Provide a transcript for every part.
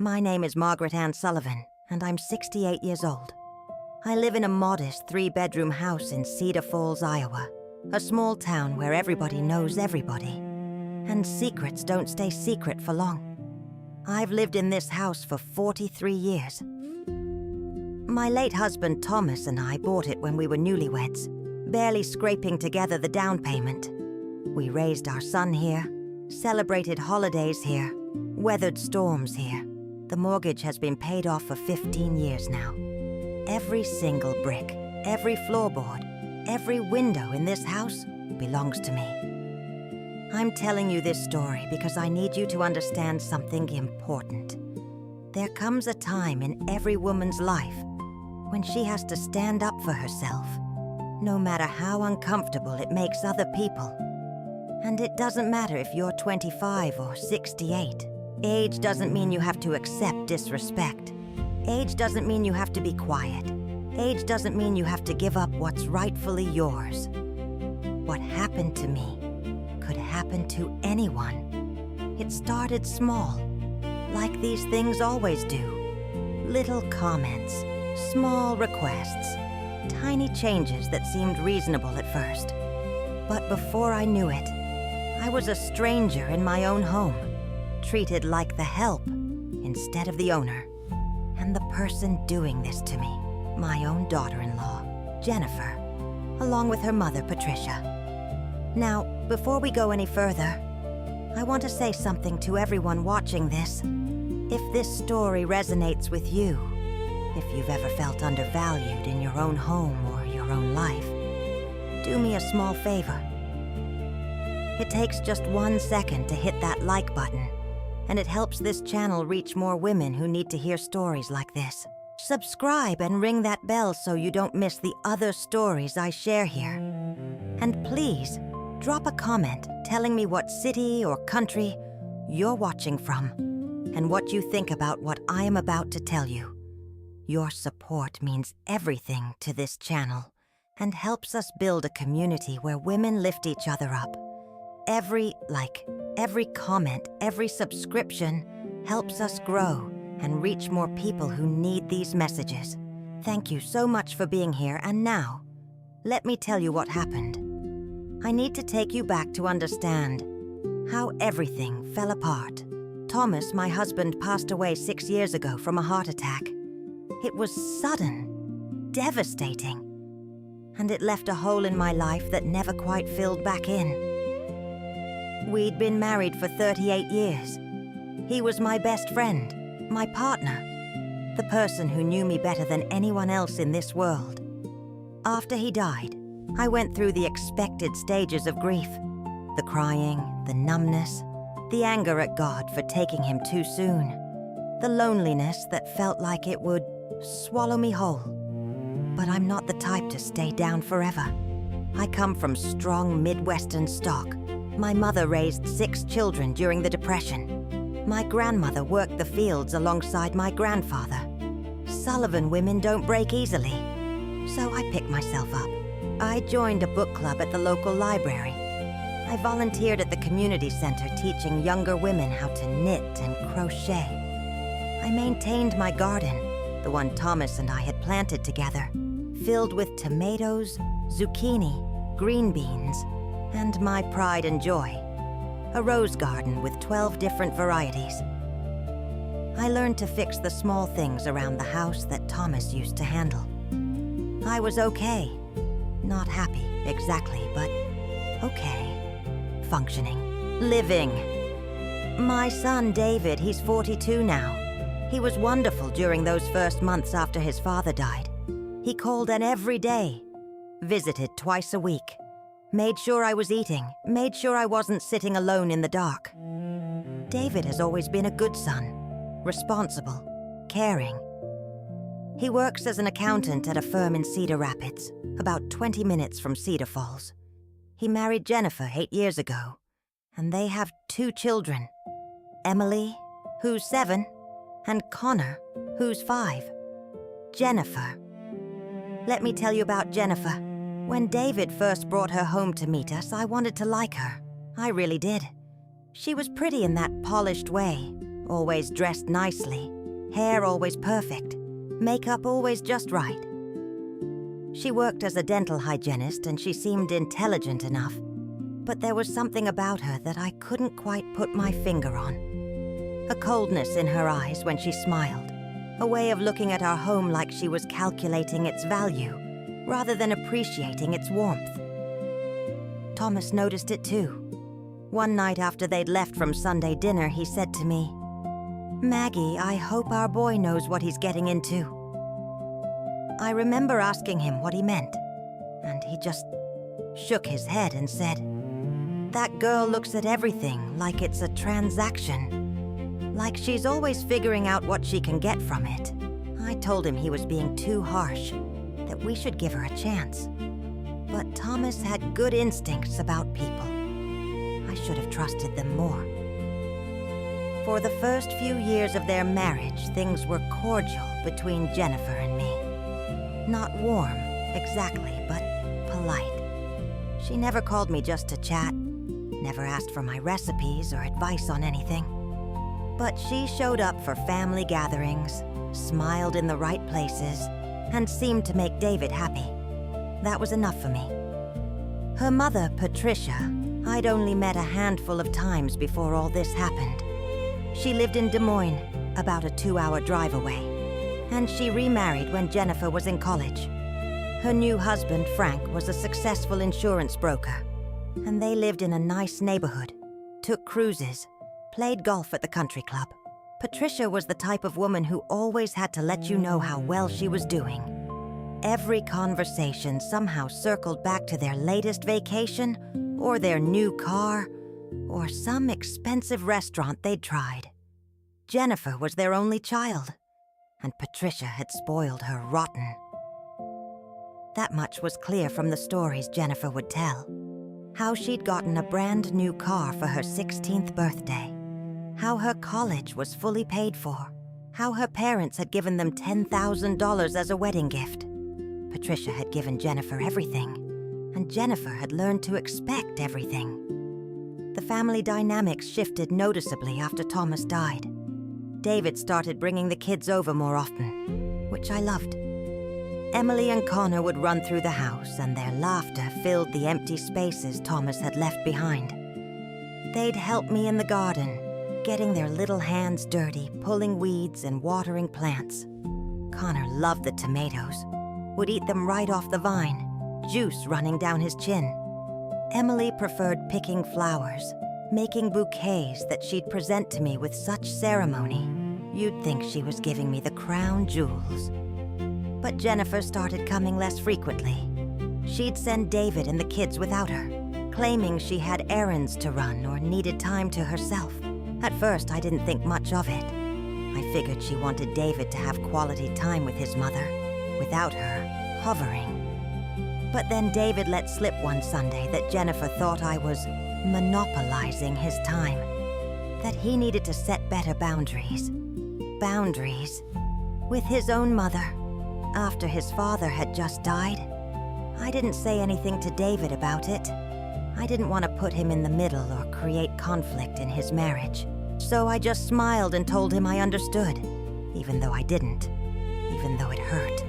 My name is Margaret Ann Sullivan, and I'm 68 years old. I live in a modest 3-bedroom house in Cedar Falls, Iowa, a small town where everybody knows everybody. And secrets don't stay secret for long. I've lived in this house for 43 years. My late husband Thomas and I bought it when we were newlyweds, barely scraping together the down payment. We raised our son here, celebrated holidays here, weathered storms here. The mortgage has been paid off for 15 years now. Every single brick, every floorboard, every window in this house belongs to me. I'm telling you this story because I need you to understand something important. There comes a time in every woman's life when she has to stand up for herself, no matter how uncomfortable it makes other people. And it doesn't matter if you're 25 or 68. Age doesn't mean you have to accept disrespect. Age doesn't mean you have to be quiet. Age doesn't mean you have to give up what's rightfully yours. What happened to me could happen to anyone. It started small, like these things always do. Little comments, small requests, tiny changes that seemed reasonable at first. But before I knew it, I was a stranger in my own home, treated like the help instead of the owner. And the person doing this to me, my own daughter-in-law, Jennifer, along with her mother, Patricia. Now, before we go any further, I want to say something to everyone watching this. If this story resonates with you, if you've ever felt undervalued in your own home or your own life, do me a small favor. It takes just 1 second to hit that like button, and it helps this channel reach more women who need to hear stories like this. Subscribe and ring that bell so you don't miss the other stories I share here. And please, drop a comment telling me what city or country you're watching from, and what you think about what I am about to tell you. Your support means everything to this channel and helps us build a community where women lift each other up. Every like, every comment, every subscription helps us grow and reach more people who need these messages. Thank you so much for being here, and now, let me tell you what happened. I need to take you back to understand how everything fell apart. Thomas, my husband, passed away 6 years ago from a heart attack. It was sudden, devastating, and it left a hole in my life that never quite filled back in. We'd been married for 38 years. He was my best friend, my partner, the person who knew me better than anyone else in this world. After he died, I went through the expected stages of grief. The crying, the numbness, the anger at God for taking him too soon, the loneliness that felt like it would swallow me whole. But I'm not the type to stay down forever. I come from strong Midwestern stock. My mother raised 6 children during the Depression. My grandmother worked the fields alongside my grandfather. Sullivan women don't break easily. So I picked myself up. I joined a book club at the local library. I volunteered at the community center teaching younger women how to knit and crochet. I maintained my garden, the one Thomas and I had planted together, filled with tomatoes, zucchini, green beans, and my pride and joy, a rose garden with 12 different varieties. I learned to fix the small things around the house that Thomas used to handle. I was okay. Not happy, exactly, but okay. Functioning. Living. My son, David, he's 42 now. He was wonderful during those first months after his father died. He called in every day, visited twice a week, made sure I was eating, made sure I wasn't sitting alone in the dark. David has always been a good son, responsible, caring. He works as an accountant at a firm in Cedar Rapids, about 20 minutes from Cedar Falls. He married Jennifer 8 years ago, and they have 2 children, Emily, who's 7, and Connor, who's 5. Jennifer. Let me tell you about Jennifer. When David first brought her home to meet us, I wanted to like her. I really did. She was pretty in that polished way, always dressed nicely, hair always perfect, makeup always just right. She worked as a dental hygienist and she seemed intelligent enough, but there was something about her that I couldn't quite put my finger on. A coldness in her eyes when she smiled, a way of looking at our home like she was calculating its value rather than appreciating its warmth. Thomas noticed it too. One night after they'd left from Sunday dinner, he said to me, "Maggie, I hope our boy knows what he's getting into." I remember asking him what he meant, and he just shook his head and said, "That girl looks at everything like it's a transaction, like she's always figuring out what she can get from it." I told him he was being too harsh, that we should give her a chance. But Thomas had good instincts about people. I should have trusted them more. For the first few years of their marriage, things were cordial between Jennifer and me. Not warm, exactly, but polite. She never called me just to chat, never asked for my recipes or advice on anything. But she showed up for family gatherings, smiled in the right places, and seemed to make David happy. That was enough for me. Her mother, Patricia, I'd only met a handful of times before all this happened. She lived in Des Moines, about a 2-hour drive away, and she remarried when Jennifer was in college. Her new husband, Frank, was a successful insurance broker, and they lived in a nice neighborhood, took cruises, played golf at the country club. Patricia was the type of woman who always had to let you know how well she was doing. Every conversation somehow circled back to their latest vacation, or their new car, or some expensive restaurant they'd tried. Jennifer was their only child, and Patricia had spoiled her rotten. That much was clear from the stories Jennifer would tell. How she'd gotten a brand new car for her 16th birthday. How her college was fully paid for. How her parents had given them $10,000 as a wedding gift. Patricia had given Jennifer everything, and Jennifer had learned to expect everything. The family dynamics shifted noticeably after Thomas died. David started bringing the kids over more often, which I loved. Emily and Connor would run through the house, and their laughter filled the empty spaces Thomas had left behind. They'd help me in the garden, getting their little hands dirty, pulling weeds and watering plants. Connor loved the tomatoes, would eat them right off the vine, juice running down his chin. Emily preferred picking flowers, making bouquets that she'd present to me with such ceremony, you'd think she was giving me the crown jewels. But Jennifer started coming less frequently. She'd send David and the kids without her, claiming she had errands to run or needed time to herself. At first, I didn't think much of it. I figured she wanted David to have quality time with his mother, without her hovering. But then David let slip one Sunday that Jennifer thought I was monopolizing his time, that he needed to set better boundaries. Boundaries with his own mother, after his father had just died. I didn't say anything to David about it. I didn't want to put him in the middle or create conflict in his marriage. So I just smiled and told him I understood, even though I didn't, even though it hurt.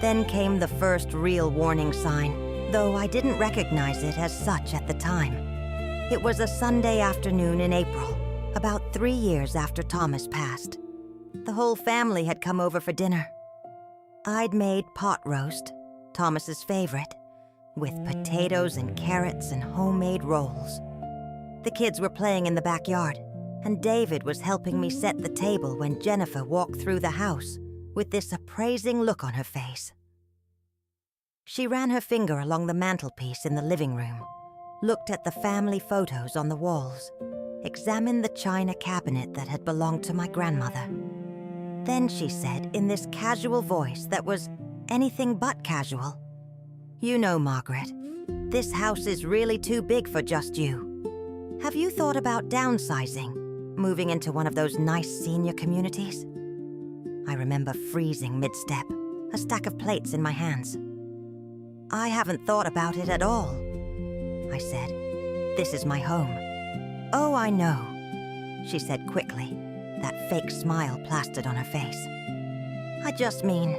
Then came the first real warning sign, though I didn't recognize it as such at the time. It was a Sunday afternoon in April, about 3 years after Thomas passed. The whole family had come over for dinner. I'd made pot roast, Thomas's favorite, with potatoes and carrots and homemade rolls. The kids were playing in the backyard, and David was helping me set the table when Jennifer walked through the house with this appraising look on her face. She ran her finger along the mantelpiece in the living room, looked at the family photos on the walls, examined the china cabinet that had belonged to my grandmother. Then she said in this casual voice that was anything but casual, "You know, Margaret, this house is really too big for just you. Have you thought about downsizing, moving into one of those nice senior communities?" I remember freezing mid-step, a stack of plates in my hands. "I haven't thought about it at all," I said. "This is my home." "Oh, I know," she said quickly. that fake smile plastered on her face. I just mean,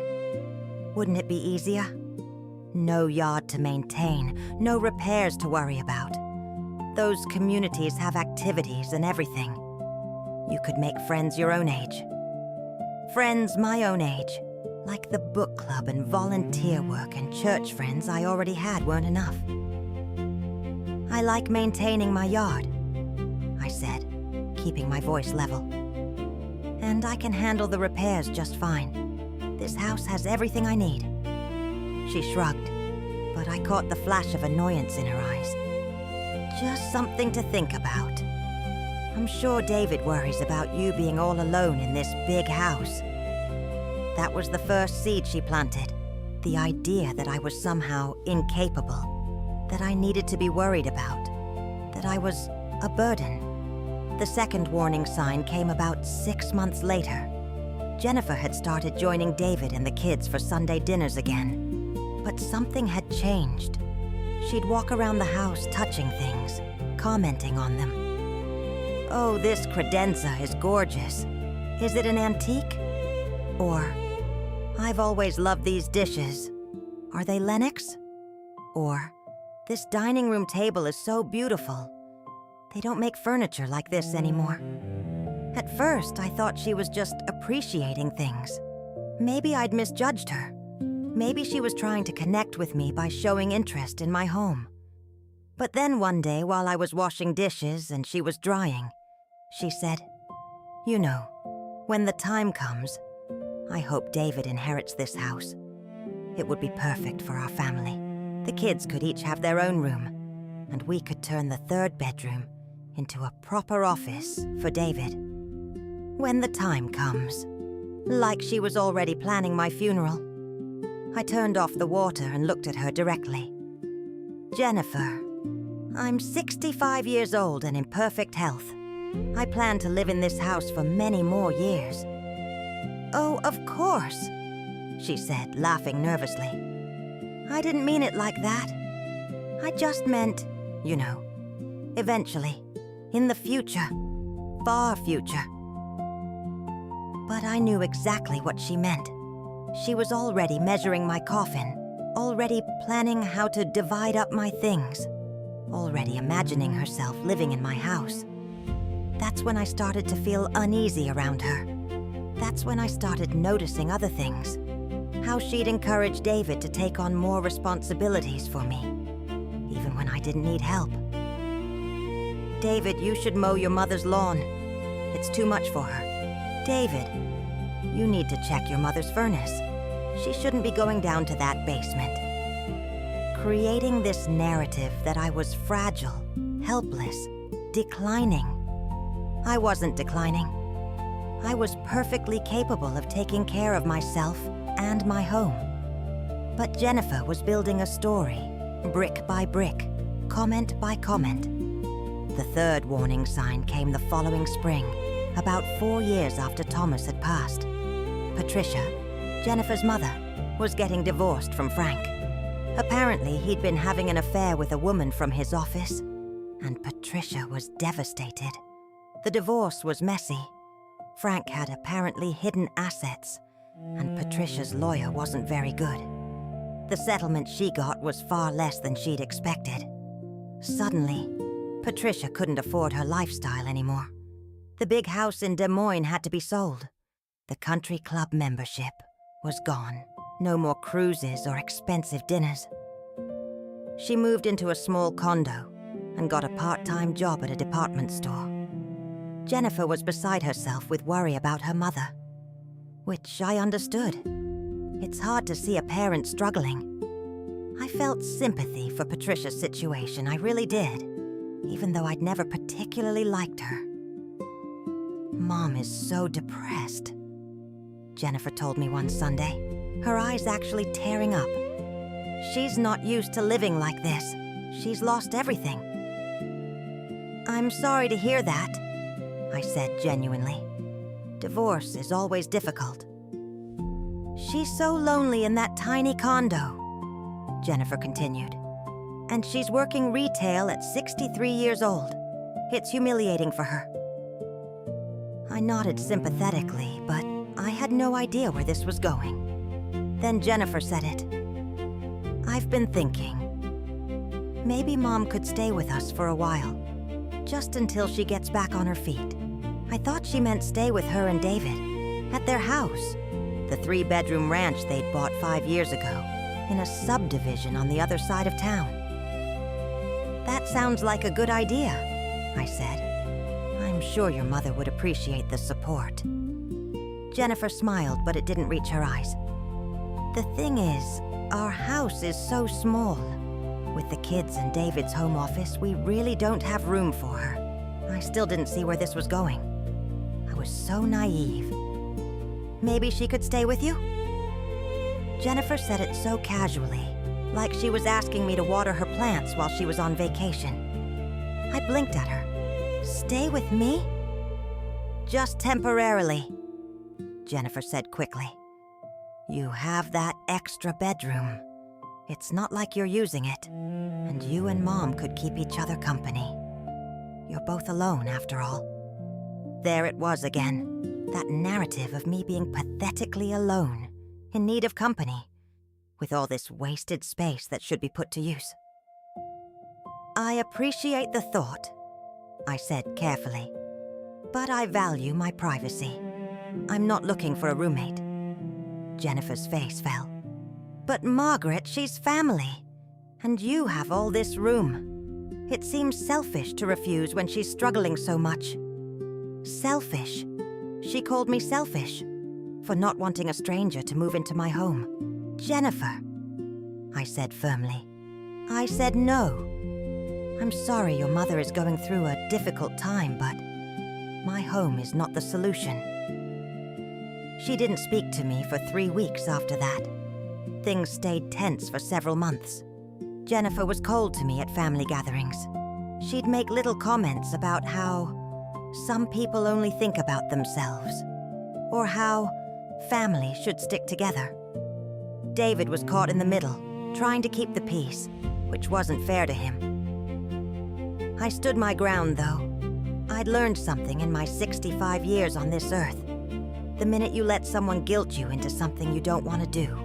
wouldn't it be easier? No yard to maintain, no repairs to worry about. Those communities have activities and everything. You could make friends your own age. Friends my own age. Like the book club and volunteer work and church friends I already had weren't enough. I like maintaining my yard, I said, keeping my voice level. And I can handle the repairs just fine. This house has everything I need. She shrugged, but I caught the flash of annoyance in her eyes. Just something to think about. I'm sure David worries about you being all alone in this big house. That was the first seed she planted. The idea that I was somehow incapable, that I needed to be worried about, that I was a burden. The second warning sign came about 6 months later. Jennifer had started joining David and the kids for Sunday dinners again. But something had changed. She'd walk around the house touching things, commenting on them. Oh, this credenza is gorgeous. Is it an antique? Or, I've always loved these dishes. Are they Lennox? Or, this dining room table is so beautiful. They don't make furniture like this anymore. At first, I thought she was just appreciating things. Maybe I'd misjudged her. Maybe she was trying to connect with me by showing interest in my home. But then one day, while I was washing dishes and she was drying, she said, "You know, when the time comes, I hope David inherits this house. It would be perfect for our family. The kids could each have their own room, and we could turn the third bedroom into a proper office for David. When the time comes." Like she was already planning my funeral. I turned off the water and looked at her directly. "Jennifer, I'm 65 years old and in perfect health. I plan to live in this house for many more years." "Oh, of course," she said, laughing nervously. "I didn't mean it like that. I just meant, you know, eventually, in the future, far future." But I knew exactly what she meant. She was already measuring my coffin, already planning how to divide up my things, already imagining herself living in my house. That's when I started to feel uneasy around her. That's when I started noticing other things. How she'd encourage David to take on more responsibilities for me, even when I didn't need help. "David, you should mow your mother's lawn. It's too much for her. David, you need to check your mother's furnace. She shouldn't be going down to that basement." Creating this narrative that I was fragile, helpless, declining. I wasn't declining. I was perfectly capable of taking care of myself and my home. But Jennifer was building a story, brick by brick, comment by comment. The third warning sign came the following spring, about 4 years after Thomas had passed. Patricia, Jennifer's mother, was getting divorced from Frank. Apparently, he'd been having an affair with a woman from his office, and Patricia was devastated. The divorce was messy. Frank had apparently hidden assets, and Patricia's lawyer wasn't very good. The settlement she got was far less than she'd expected. Suddenly, Patricia couldn't afford her lifestyle anymore. The big house in Des Moines had to be sold. The country club membership was gone. No more cruises or expensive dinners. She moved into a small condo and got a part-time job at a department store. Jennifer was beside herself with worry about her mother, which I understood. It's hard to see a parent struggling. I felt sympathy for Patricia's situation, I really did, even though I'd never particularly liked her. "Mom is so depressed," Jennifer told me one Sunday, her eyes actually tearing up. "She's not used to living like this. She's lost everything." "I'm sorry to hear that," I said genuinely. "Divorce is always difficult." "She's so lonely in that tiny condo," Jennifer continued. "And she's working retail at 63 years old. It's humiliating for her." I nodded sympathetically, but I had no idea where this was going. Then Jennifer said it. "I've been thinking. Maybe Mom could stay with us for a while, just until she gets back on her feet." I thought she meant stay with her and David, at their house, the 3-bedroom ranch they'd bought 5 years ago, in a subdivision on the other side of town. "That sounds like a good idea," I said. "I'm sure your mother would appreciate the support." Jennifer smiled, but it didn't reach her eyes. "The thing is, our house is so small. With the kids and David's home office, we really don't have room for her." I still didn't see where this was going. I was so naive. "Maybe she could stay with you?" Jennifer said it so casually, like she was asking me to water her plants while she was on vacation. I blinked at her. "Stay with me?" "Just temporarily," Jennifer said quickly. "You have that extra bedroom. It's not like you're using it, and you and Mom could keep each other company. You're both alone, after all." There it was again, that narrative of me being pathetically alone, in need of company, with all this wasted space that should be put to use. "I appreciate the thought," I said carefully, "but I value my privacy. I'm not looking for a roommate." Jennifer's face fell. "But Margaret, she's family, and you have all this room. It seems selfish to refuse when she's struggling so much." Selfish. She called me selfish for not wanting a stranger to move into my home. "Jennifer," I said firmly. "I said no. I'm sorry your mother is going through a difficult time, but my home is not the solution." She didn't speak to me for 3 weeks after that. Things stayed tense for several months. Jennifer was cold to me at family gatherings. She'd make little comments about how some people only think about themselves, or how family should stick together. David was caught in the middle, trying to keep the peace, which wasn't fair to him. I stood my ground, though. I'd learned something in my 65 years on this earth. The minute you let someone guilt you into something you don't want to do,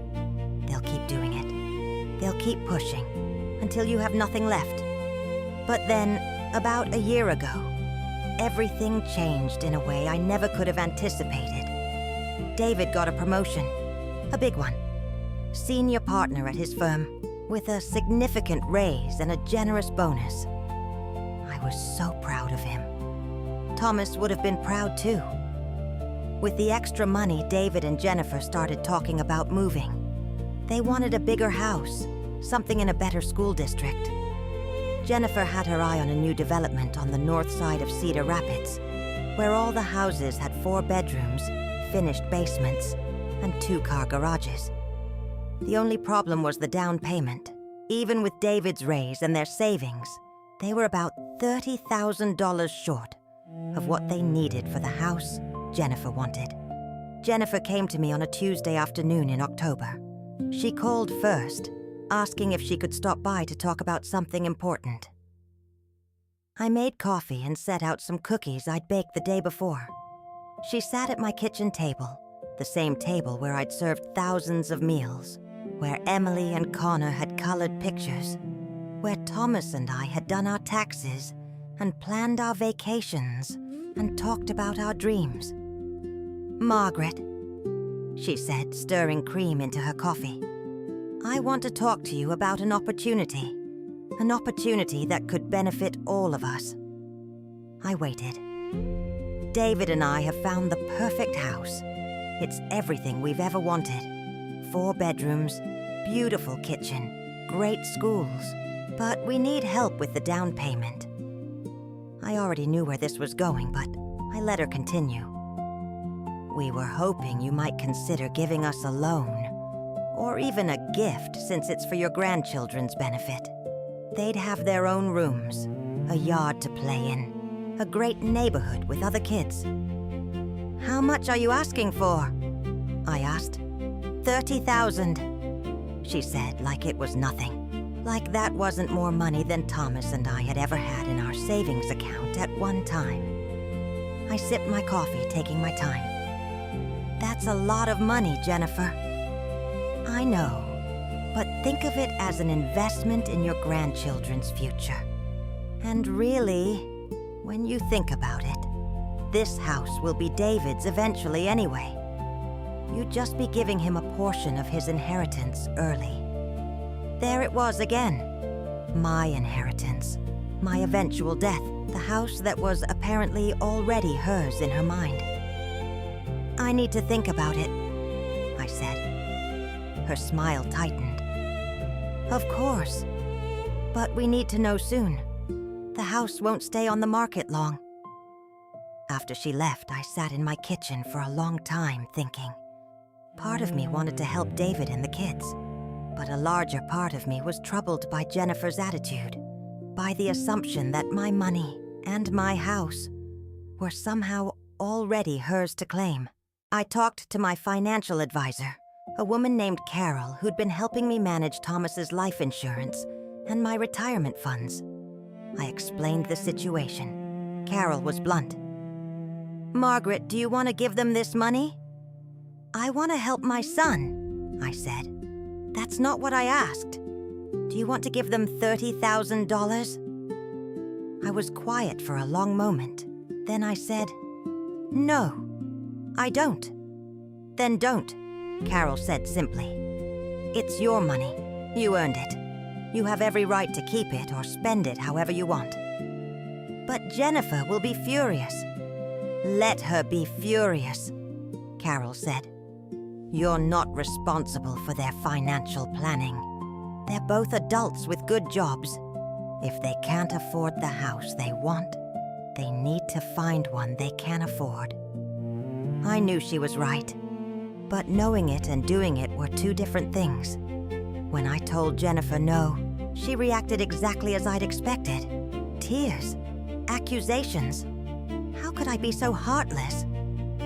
they'll keep doing it. They'll keep pushing until you have nothing left. But then, about a year ago, everything changed in a way I never could have anticipated. David got a promotion, a big one. Senior partner at his firm, with a significant raise and a generous bonus. I was so proud of him. Thomas would have been proud too. With the extra money, David and Jennifer started talking about moving. They wanted a bigger house, something in a better school district. Jennifer had her eye on a new development on the north side of Cedar Rapids, where all the houses had 4 bedrooms, finished basements, and 2-car garages. The only problem was the down payment. Even with David's raise and their savings, they were about $30,000 short of what they needed for the house Jennifer wanted. Jennifer came to me on a Tuesday afternoon in October. She called first, asking if she could stop by to talk about something important. I made coffee and set out some cookies I'd baked the day before. She sat at my kitchen table, the same table where I'd served thousands of meals, where Emily and Connor had colored pictures, where Thomas and I had done our taxes and planned our vacations and talked about our dreams. "Margaret," she said, stirring cream into her coffee, "I want to talk to you about an opportunity that could benefit all of us." I waited. "David and I have found the perfect house. It's everything we've ever wanted. 4 bedrooms, beautiful kitchen, great schools, but we need help with the down payment." I already knew where this was going, but I let her continue. "We were hoping you might consider giving us a loan, or even a gift since it's for your grandchildren's benefit. They'd have their own rooms, a yard to play in, a great neighborhood with other kids." "How much are you asking for?" I asked. $30,000, she said, like it was nothing. Like that wasn't more money than Thomas and I had ever had in our savings account at one time. I sipped my coffee, taking my time. That's a lot of money, Jennifer. I know, but think of it as an investment in your grandchildren's future. And really, when you think about it, this house will be David's eventually anyway. You'd just be giving him a portion of his inheritance early. There it was again. My inheritance. My eventual death. The house that was apparently already hers in her mind. I need to think about it, I said. Her smile tightened. Of course. But we need to know soon. The house won't stay on the market long. After she left, I sat in my kitchen for a long time thinking. Part of me wanted to help David and the kids, but a larger part of me was troubled by Jennifer's attitude, by the assumption that my money and my house were somehow already hers to claim. I talked to my financial advisor, a woman named Carol who'd been helping me manage Thomas's life insurance and my retirement funds. I explained the situation. Carol was blunt. Margaret, do you want to give them this money? I want to help my son, I said. That's not what I asked. Do you want to give them $30,000? I was quiet for a long moment. Then I said, No, I don't. Then don't, Carol said simply. It's your money. You earned it. You have every right to keep it or spend it however you want. But Jennifer will be furious. Let her be furious, Carol said. You're not responsible for their financial planning. They're both adults with good jobs. If they can't afford the house they want, they need to find one they can afford. I knew she was right, but knowing it and doing it were two different things. When I told Jennifer no, she reacted exactly as I'd expected. Tears, accusations. How could I be so heartless?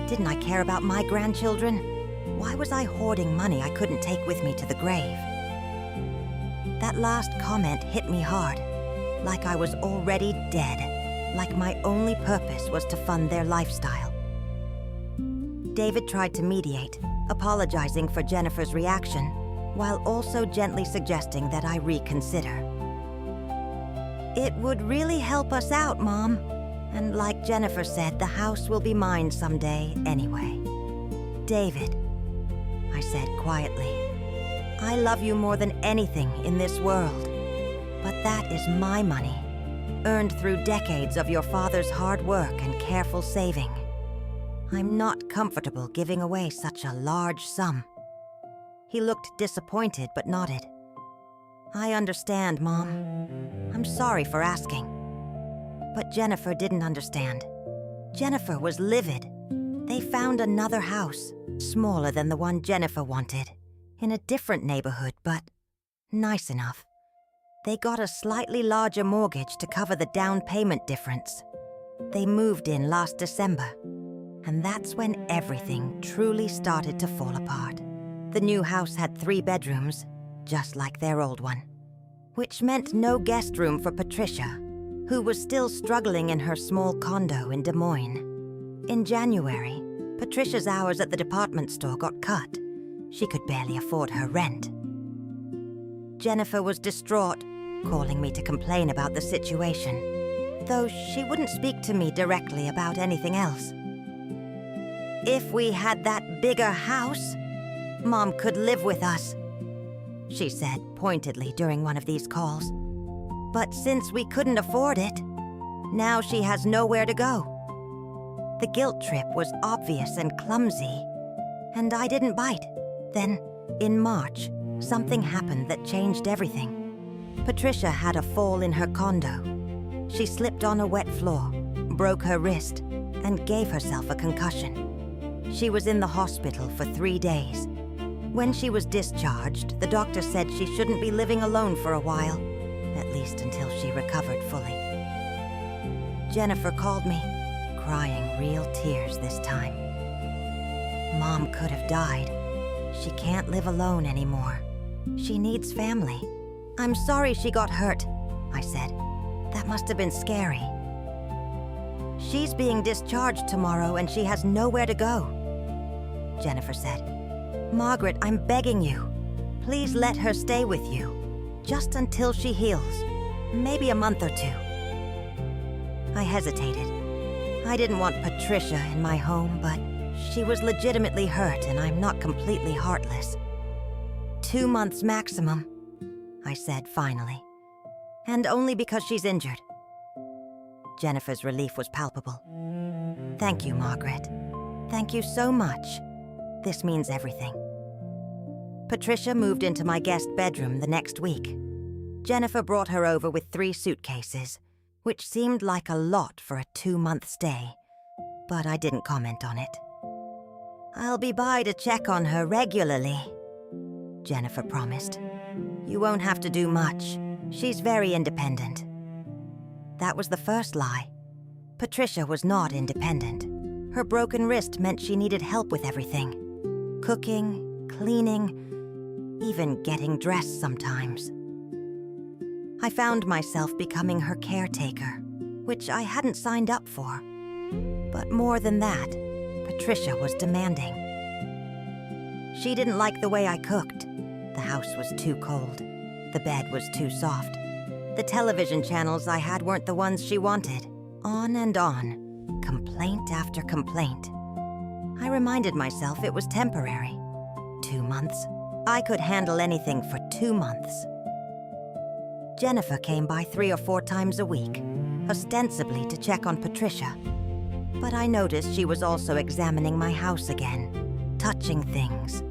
Didn't I care about my grandchildren? Why was I hoarding money I couldn't take with me to the grave? That last comment hit me hard, like I was already dead, like my only purpose was to fund their lifestyle. David tried to mediate, apologizing for Jennifer's reaction, while also gently suggesting that I reconsider. It would really help us out, Mom. And like Jennifer said, the house will be mine someday anyway. David, I said quietly, I love you more than anything in this world. But that is my money, earned through decades of your father's hard work and careful saving. I'm not comfortable giving away such a large sum. He looked disappointed but nodded. I understand, Mom. I'm sorry for asking. But Jennifer didn't understand. Jennifer was livid. They found another house, smaller than the one Jennifer wanted, in a different neighborhood, but nice enough. They got a slightly larger mortgage to cover the down payment difference. They moved in last December, and that's when everything truly started to fall apart. The new house had 3 bedrooms, just like their old one, which meant no guest room for Patricia, who was still struggling in her small condo in Des Moines. In January, Patricia's hours at the department store got cut. She could barely afford her rent. Jennifer was distraught, calling me to complain about the situation, though she wouldn't speak to me directly about anything else. If we had that bigger house, Mom could live with us, she said pointedly during one of these calls. But since we couldn't afford it, now she has nowhere to go. The guilt trip was obvious and clumsy, and I didn't bite. Then, in March, something happened that changed everything. Patricia had a fall in her condo. She slipped on a wet floor, broke her wrist, and gave herself a concussion. She was in the hospital for 3 days. When she was discharged, the doctor said she shouldn't be living alone for a while, at least until she recovered fully. Jennifer called me, crying real tears this time. Mom could have died. She can't live alone anymore. She needs family. I'm sorry she got hurt, I said. That must have been scary. She's being discharged tomorrow and she has nowhere to go. Jennifer said, Margaret, I'm begging you. Please let her stay with you. Just until she heals. Maybe a month or two. I hesitated. I didn't want Patricia in my home, but she was legitimately hurt and I'm not completely heartless. 2 months maximum, I said finally. And only because she's injured. Jennifer's relief was palpable. Thank you, Margaret. Thank you so much. This means everything. Patricia moved into my guest bedroom the next week. Jennifer brought her over with 3 suitcases, which seemed like a lot for a 2-month stay, but I didn't comment on it. I'll be by to check on her regularly, Jennifer promised. You won't have to do much. She's very independent. That was the first lie. Patricia was not independent. Her broken wrist meant she needed help with everything. Cooking, cleaning, even getting dressed sometimes. I found myself becoming her caretaker, which I hadn't signed up for. But more than that, Patricia was demanding. She didn't like the way I cooked. The house was too cold. The bed was too soft. The television channels I had weren't the ones she wanted. On and on, complaint after complaint. I reminded myself it was temporary. 2 months. I could handle anything for 2 months. Jennifer came by 3 or 4 times a week, ostensibly to check on Patricia. But I noticed she was also examining my house again, touching things,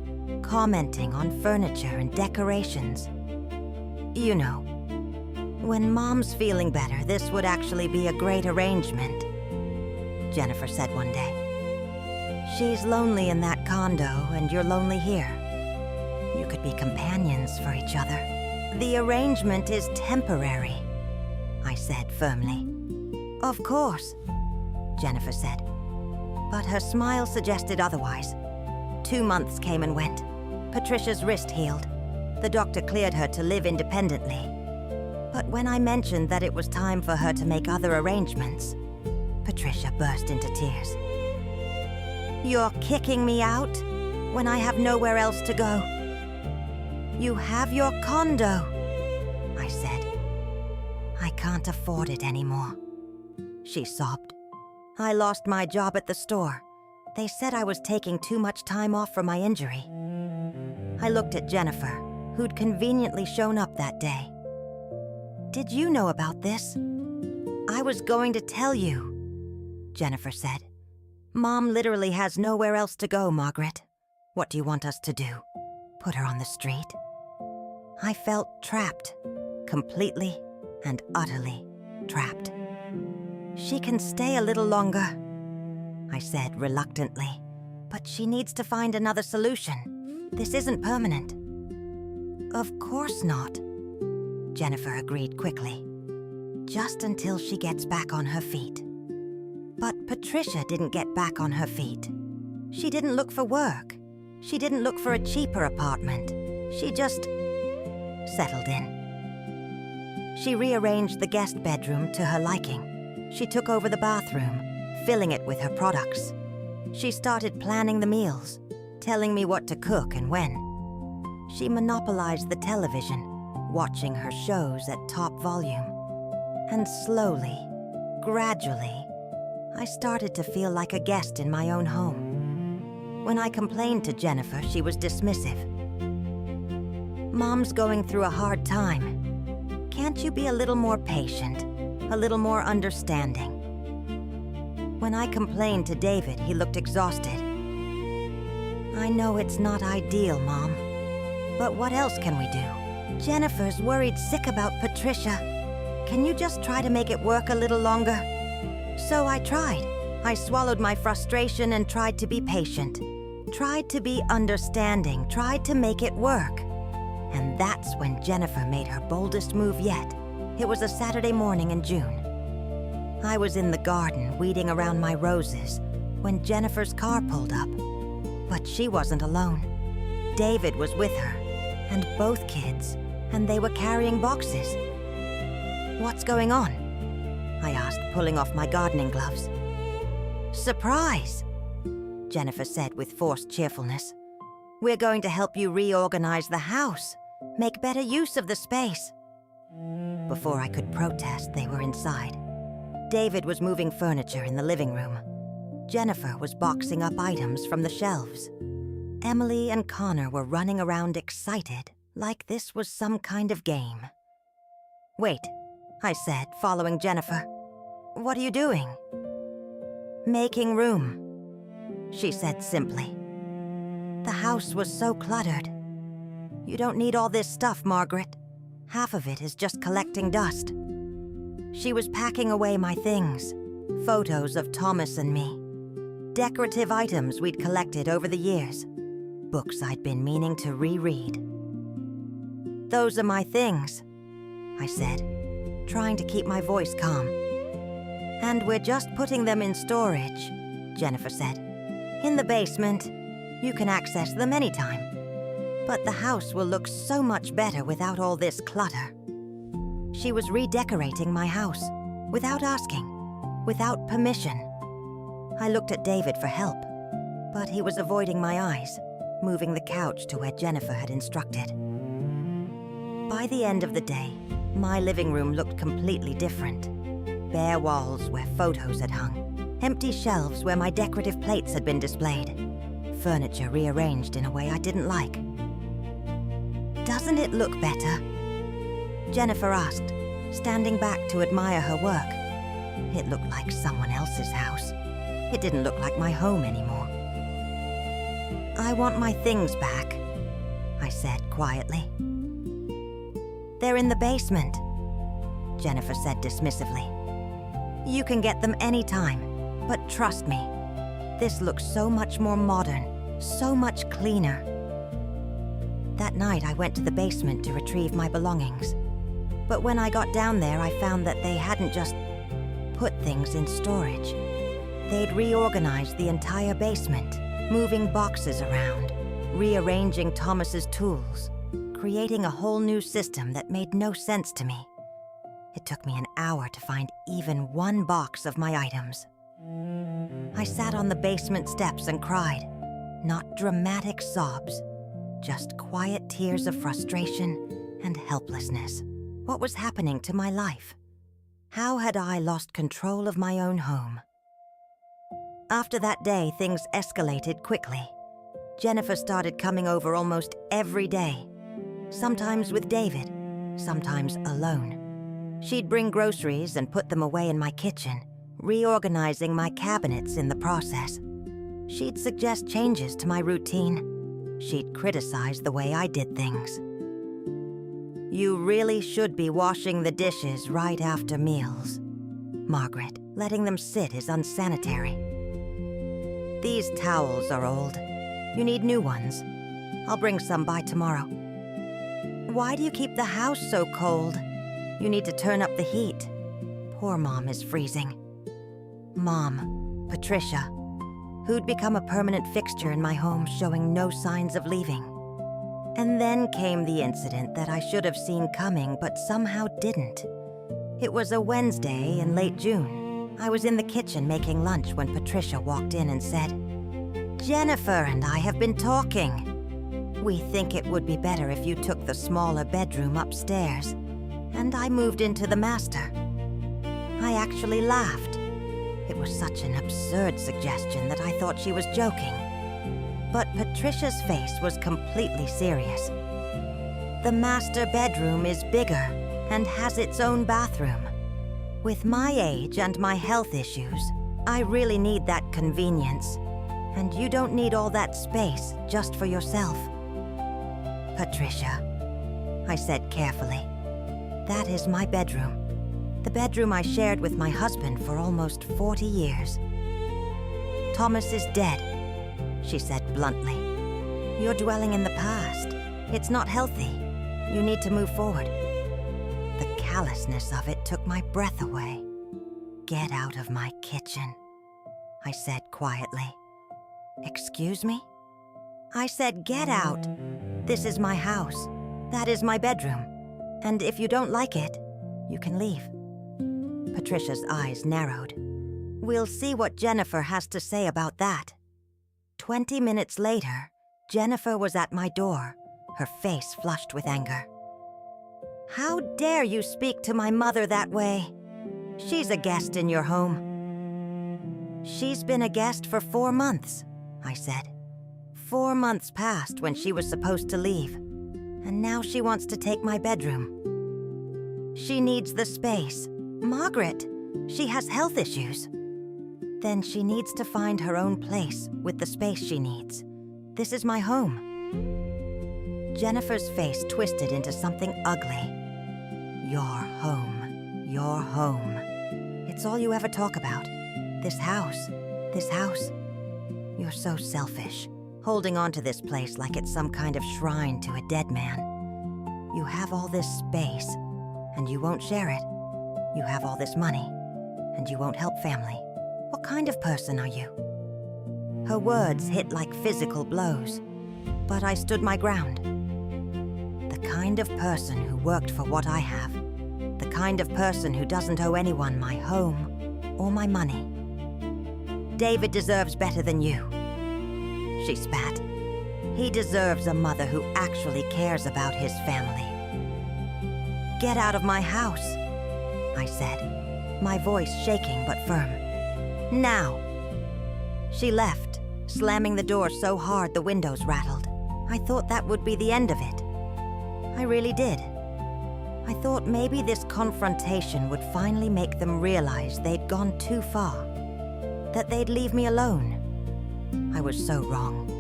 commenting on furniture and decorations. You know, when Mom's feeling better, this would actually be a great arrangement, Jennifer said one day. She's lonely in that condo and you're lonely here. You could be companions for each other. The arrangement is temporary, I said firmly. Of course, Jennifer said. But her smile suggested otherwise. 2 months came and went. Patricia's wrist healed. The doctor cleared her to live independently. But when I mentioned that it was time for her to make other arrangements, Patricia burst into tears. You're kicking me out when I have nowhere else to go. You have your condo, I said. I can't afford it anymore, she sobbed. I lost my job at the store. They said I was taking too much time off for my injury. I looked at Jennifer, who'd conveniently shown up that day. Did you know about this? I was going to tell you, Jennifer said. Mom literally has nowhere else to go, Margaret. What do you want us to do? Put her on the street? I felt trapped, completely and utterly trapped. She can stay a little longer, I said reluctantly, but she needs to find another solution. This isn't permanent. Of course not, Jennifer agreed quickly. Just until she gets back on her feet. But Patricia didn't get back on her feet. She didn't look for work. She didn't look for a cheaper apartment. She just settled in. She rearranged the guest bedroom to her liking. She took over the bathroom, filling it with her products. She started planning the meals, telling me what to cook and when. She monopolized the television, watching her shows at top volume. And slowly, gradually, I started to feel like a guest in my own home. When I complained to Jennifer, she was dismissive. Mom's going through a hard time. Can't you be a little more patient, a little more understanding? When I complained to David, he looked exhausted. I know it's not ideal, Mom, but what else can we do? Jennifer's worried sick about Patricia. Can you just try to make it work a little longer? So I tried. I swallowed my frustration and tried to be patient. Tried to be understanding, tried to make it work. And that's when Jennifer made her boldest move yet. It was a Saturday morning in June. I was in the garden weeding around my roses when Jennifer's car pulled up. But she wasn't alone. David was with her, and both kids, and they were carrying boxes. What's going on? I asked, pulling off my gardening gloves. Surprise, Jennifer said with forced cheerfulness. We're going to help you reorganize the house, make better use of the space. Before I could protest, they were inside. David was moving furniture in the living room. Jennifer was boxing up items from the shelves. Emily and Connor were running around excited, like this was some kind of game. Wait, I said, following Jennifer. What are you doing? Making room, she said simply. The house was so cluttered. You don't need all this stuff, Margaret. Half of it is just collecting dust. She was packing away my things, photos of Thomas and me, decorative items we'd collected over the years, books I'd been meaning to reread. Those are my things, I said, trying to keep my voice calm. And we're just putting them in storage, Jennifer said. In the basement. You can access them anytime. But the house will look so much better without all this clutter. She was redecorating my house, without asking, without permission. I looked at David for help, but he was avoiding my eyes, moving the couch to where Jennifer had instructed. By the end of the day, my living room looked completely different. Bare walls where photos had hung, empty shelves where my decorative plates had been displayed, furniture rearranged in a way I didn't like. Doesn't it look better? Jennifer asked, standing back to admire her work. It looked like someone else's house. It didn't look like my home anymore. I want my things back, I said quietly. They're in the basement, Jennifer said dismissively. You can get them anytime, but trust me, this looks so much more modern, so much cleaner. That night I went to the basement to retrieve my belongings. But when I got down there, I found that they hadn't just put things in storage. They'd reorganized the entire basement, moving boxes around, rearranging Thomas's tools, creating a whole new system that made no sense to me. It took me an hour to find even one box of my items. I sat on the basement steps and cried, not dramatic sobs, just quiet tears of frustration and helplessness. What was happening to my life? How had I lost control of my own home? After that day, things escalated quickly. Jennifer started coming over almost every day, sometimes with David, sometimes alone. She'd bring groceries and put them away in my kitchen, reorganizing my cabinets in the process. She'd suggest changes to my routine. She'd criticize the way I did things. You really should be washing the dishes right after meals, Margaret. Letting them sit is unsanitary. These towels are old. You need new ones. I'll bring some by tomorrow. Why do you keep the house so cold? You need to turn up the heat. Poor Mom is freezing. Mom, Patricia, who'd become a permanent fixture in my home, showing no signs of leaving. And then came the incident that I should have seen coming, but somehow didn't. It was a Wednesday in late June. I was in the kitchen making lunch when Patricia walked in and said, "Jennifer and I have been talking. We think it would be better if you took the smaller bedroom upstairs." And I moved into the master. I actually laughed. It was such an absurd suggestion that I thought she was joking. But Patricia's face was completely serious. The master bedroom is bigger and has its own bathroom. With my age and my health issues, I really need that convenience. And you don't need all that space just for yourself. Patricia, I said carefully, that is my bedroom. The bedroom I shared with my husband for almost 40 years. Thomas is dead, she said bluntly. You're dwelling in the past. It's not healthy. You need to move forward. The callousness of it took my breath away. Get out of my kitchen, I said quietly. Excuse me? I said get out. This is my house. That is my bedroom. And if you don't like it, you can leave. Patricia's eyes narrowed. We'll see what Jennifer has to say about that. 20 minutes later, Jennifer was at my door, her face flushed with anger. How dare you speak to my mother that way? She's a guest in your home. She's been a guest for 4 months, I said. 4 months passed when she was supposed to leave, and now she wants to take my bedroom. She needs the space. Margaret, she has health issues. Then she needs to find her own place with the space she needs. This is my home. Jennifer's face twisted into something ugly. Your home. Your home. It's all you ever talk about. This house. This house. You're so selfish, holding on to this place like it's some kind of shrine to a dead man. You have all this space, and you won't share it. You have all this money, and you won't help family. What kind of person are you? Her words hit like physical blows, but I stood my ground. The kind of person who worked for what I have. The kind of person who doesn't owe anyone my home or my money. David deserves better than you. She spat. He deserves a mother who actually cares about his family. Get out of my house, I said, my voice shaking but firm. Now. She left, slamming the door so hard the windows rattled. I thought that would be the end of it. I really did. I thought maybe this confrontation would finally make them realize they'd gone too far, that they'd leave me alone. I was so wrong.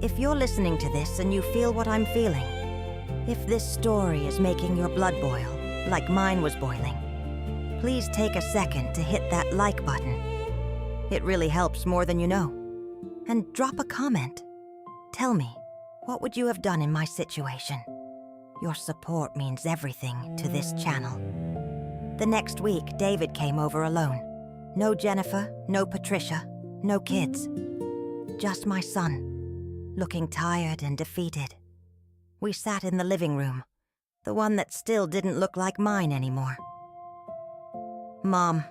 If you're listening to this and you feel what I'm feeling, if this story is making your blood boil, like mine was boiling, please take a second to hit that like button. It really helps more than you know. And drop a comment. Tell me, what would you have done in my situation? Your support means everything to this channel. The next week, David came over alone. No Jennifer, no Patricia, no kids. Just my son, looking tired and defeated. We sat in the living room, the one that still didn't look like mine anymore. Mom,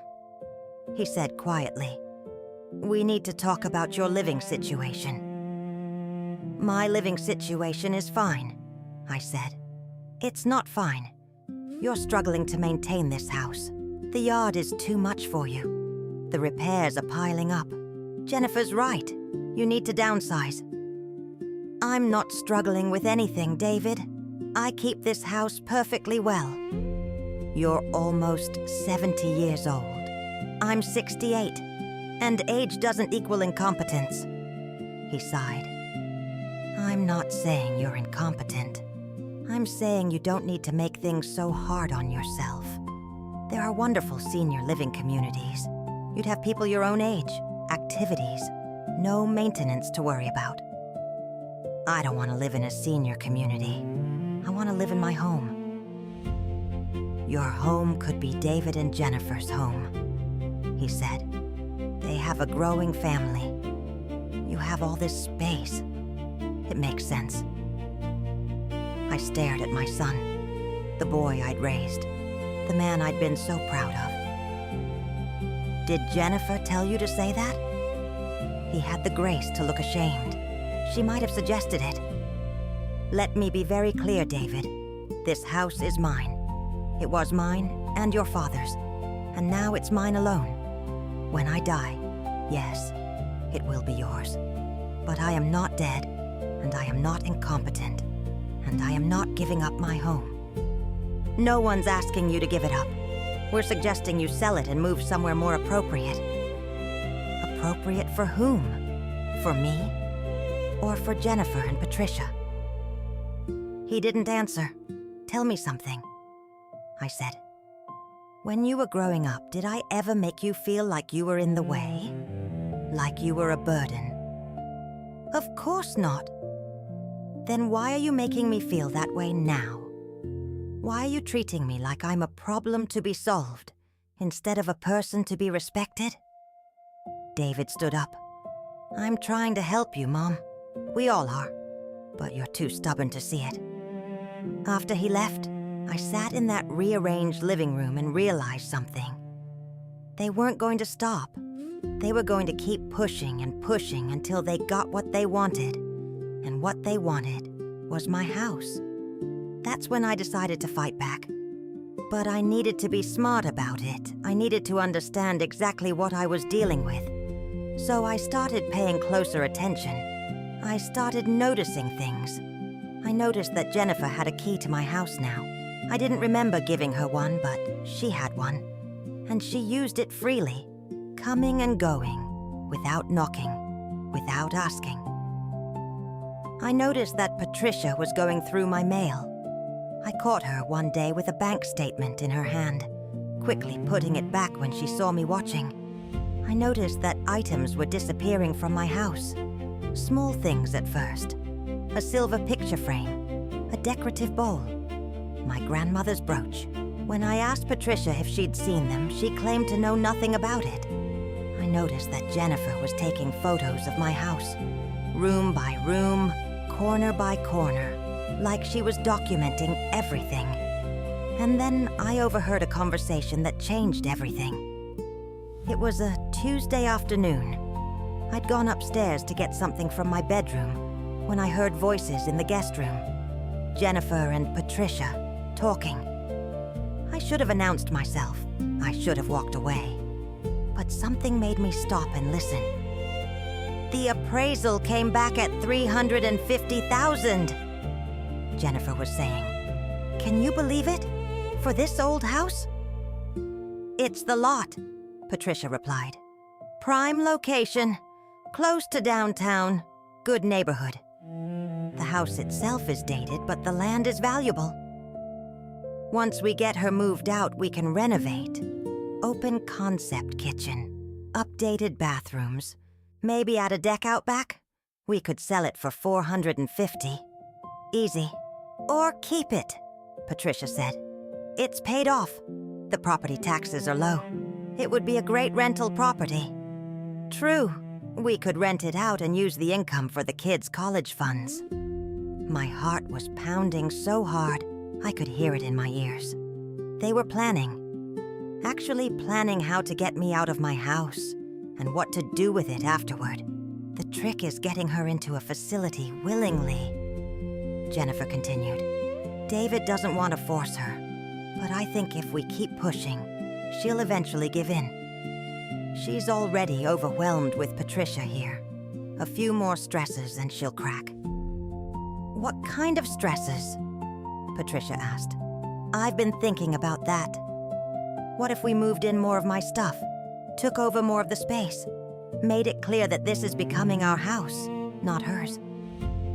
he said quietly, we need to talk about your living situation. My living situation is fine, I said. It's not fine. You're struggling to maintain this house. The yard is too much for you. The repairs are piling up. Jennifer's right. You need to downsize. I'm not struggling with anything, David. I keep this house perfectly well. You're almost 70 years old. I'm 68, and age doesn't equal incompetence. He sighed. I'm not saying you're incompetent. I'm saying you don't need to make things so hard on yourself. There are wonderful senior living communities. You'd have people your own age, activities, no maintenance to worry about. I don't want to live in a senior community. I want to live in my home. Your home could be David and Jennifer's home, he said. They have a growing family. You have all this space. It makes sense. I stared at my son, the boy I'd raised, the man I'd been so proud of. Did Jennifer tell you to say that? He had the grace to look ashamed. She might have suggested it. Let me be very clear, David. This house is mine. It was mine and your father's, and now it's mine alone. When I die, yes, it will be yours. But I am not dead, and I am not incompetent, and I am not giving up my home. No one's asking you to give it up. We're suggesting you sell it and move somewhere more appropriate. Appropriate for whom? For me? Or for Jennifer and Patricia? He didn't answer. Tell me something, I said. When you were growing up, did I ever make you feel like you were in the way? Like you were a burden? Of course not. Then why are you making me feel that way now? Why are you treating me like I'm a problem to be solved, instead of a person to be respected? David stood up. I'm trying to help you, Mom. We all are, but you're too stubborn to see it. After he left, I sat in that rearranged living room and realized something. They weren't going to stop. They were going to keep pushing and pushing until they got what they wanted. And what they wanted was my house. That's when I decided to fight back. But I needed to be smart about it. I needed to understand exactly what I was dealing with. So I started paying closer attention. I started noticing things. I noticed that Jennifer had a key to my house now. I didn't remember giving her one, but she had one. And she used it freely, coming and going, without knocking, without asking. I noticed that Patricia was going through my mail. I caught her one day with a bank statement in her hand, quickly putting it back when she saw me watching. I noticed that items were disappearing from my house. Small things at first. A silver picture frame, a decorative bowl, my grandmother's brooch. When I asked Patricia if she'd seen them, she claimed to know nothing about it. I noticed that Jennifer was taking photos of my house, room by room, corner by corner, like she was documenting everything. And then I overheard a conversation that changed everything. It was a Tuesday afternoon. I'd gone upstairs to get something from my bedroom when I heard voices in the guest room. Jennifer and Patricia talking. I should have announced myself. I should have walked away. But something made me stop and listen. The appraisal came back at $350,000, Jennifer was saying. Can you believe it? For this old house? It's the lot, Patricia replied. Prime location, close to downtown, good neighborhood. The house itself is dated, but the land is valuable. Once we get her moved out, we can renovate. Open concept kitchen, updated bathrooms, maybe add a deck out back. We could sell it for $450,000. Easy. Or keep it, Patricia said. It's paid off. The property taxes are low. It would be a great rental property. True, we could rent it out and use the income for the kids' college funds. My heart was pounding so hard, I could hear it in my ears. They were planning. Actually planning how to get me out of my house and what to do with it afterward. The trick is getting her into a facility willingly, Jennifer continued. David doesn't want to force her, but I think if we keep pushing, she'll eventually give in. She's already overwhelmed with Patricia here. A few more stresses and she'll crack. What kind of stresses? Patricia asked. I've been thinking about that. What if we moved in more of my stuff, took over more of the space, made it clear that this is becoming our house, not hers?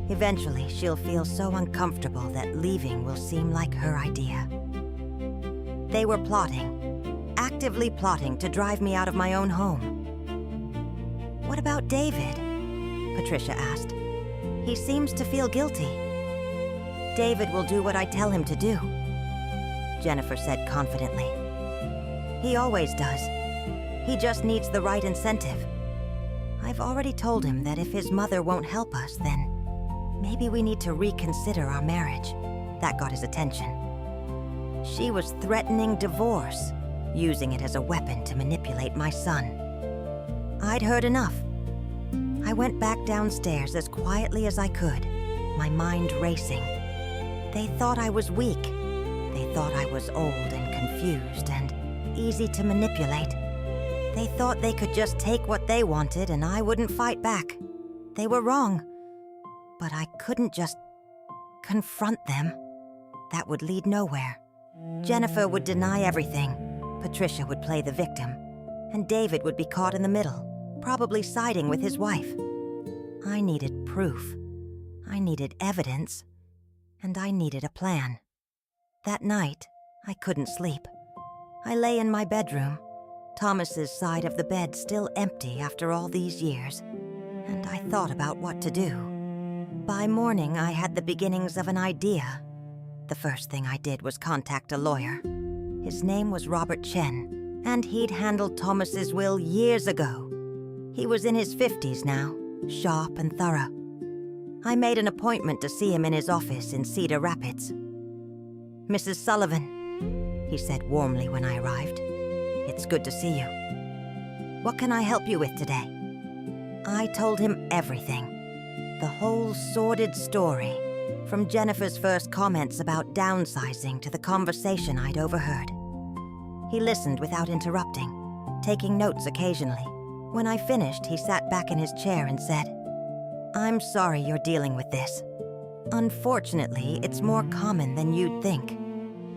Eventually, she'll feel so uncomfortable that leaving will seem like her idea. They were plotting, actively plotting to drive me out of my own home. What about David? Patricia asked. He seems to feel guilty. David will do what I tell him to do, Jennifer said confidently. He always does. He just needs the right incentive. I've already told him that if his mother won't help us, then maybe we need to reconsider our marriage. That got his attention. She was threatening divorce, using it as a weapon to manipulate my son. I'd heard enough. I went back downstairs as quietly as I could, my mind racing. They thought I was weak. They thought I was old and confused and easy to manipulate. They thought they could just take what they wanted and I wouldn't fight back. They were wrong. But I couldn't just confront them. That would lead nowhere. Jennifer would deny everything. Patricia would play the victim. And David would be caught in the middle, probably siding with his wife. I needed proof. I needed evidence. And I needed a plan. That night, I couldn't sleep. I lay in my bedroom, Thomas's side of the bed still empty after all these years, and I thought about what to do. By morning, I had the beginnings of an idea. The first thing I did was contact a lawyer. His name was Robert Chen, and he'd handled Thomas's will years ago. He was in his 50s now, sharp and thorough. I made an appointment to see him in his office in Cedar Rapids. Mrs. Sullivan, he said warmly when I arrived. It's good to see you. What can I help you with today? I told him everything. The whole sordid story, from Jennifer's first comments about downsizing to the conversation I'd overheard. He listened without interrupting, taking notes occasionally. When I finished, he sat back in his chair and said, "I'm sorry you're dealing with this. Unfortunately, it's more common than you'd think.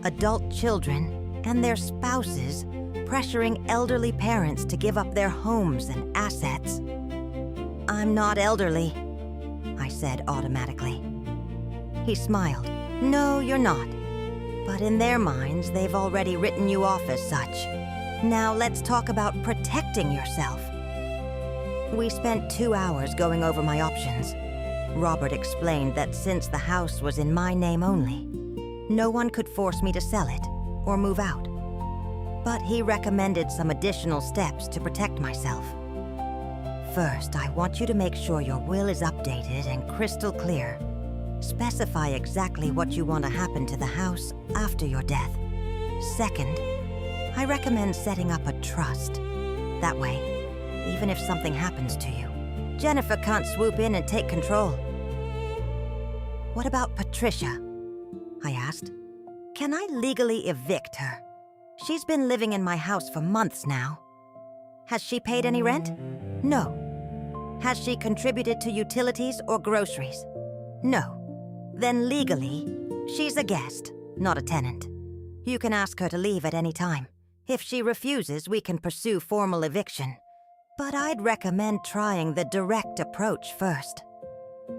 Adult children and their spouses pressuring elderly parents to give up their homes and assets." "I'm not elderly," I said automatically. He smiled. "No, you're not. But in their minds, they've already written you off as such. Now let's talk about protecting yourself." We spent 2 hours going over my options. Robert explained that since the house was in my name only, no one could force me to sell it or move out. But he recommended some additional steps to protect myself. "First, I want you to make sure your will is updated and crystal clear. Specify exactly what you want to happen to the house after your death. Second, I recommend setting up a trust. That way, even if something happens to you, Jennifer can't swoop in and take control." "What about Patricia?" I asked. "Can I legally evict her? She's been living in my house for months now. Has she paid any rent? No. Has she contributed to utilities or groceries? No. Then legally, she's a guest, not a tenant. You can ask her to leave at any time. If she refuses, we can pursue formal eviction. But I'd recommend trying the direct approach first.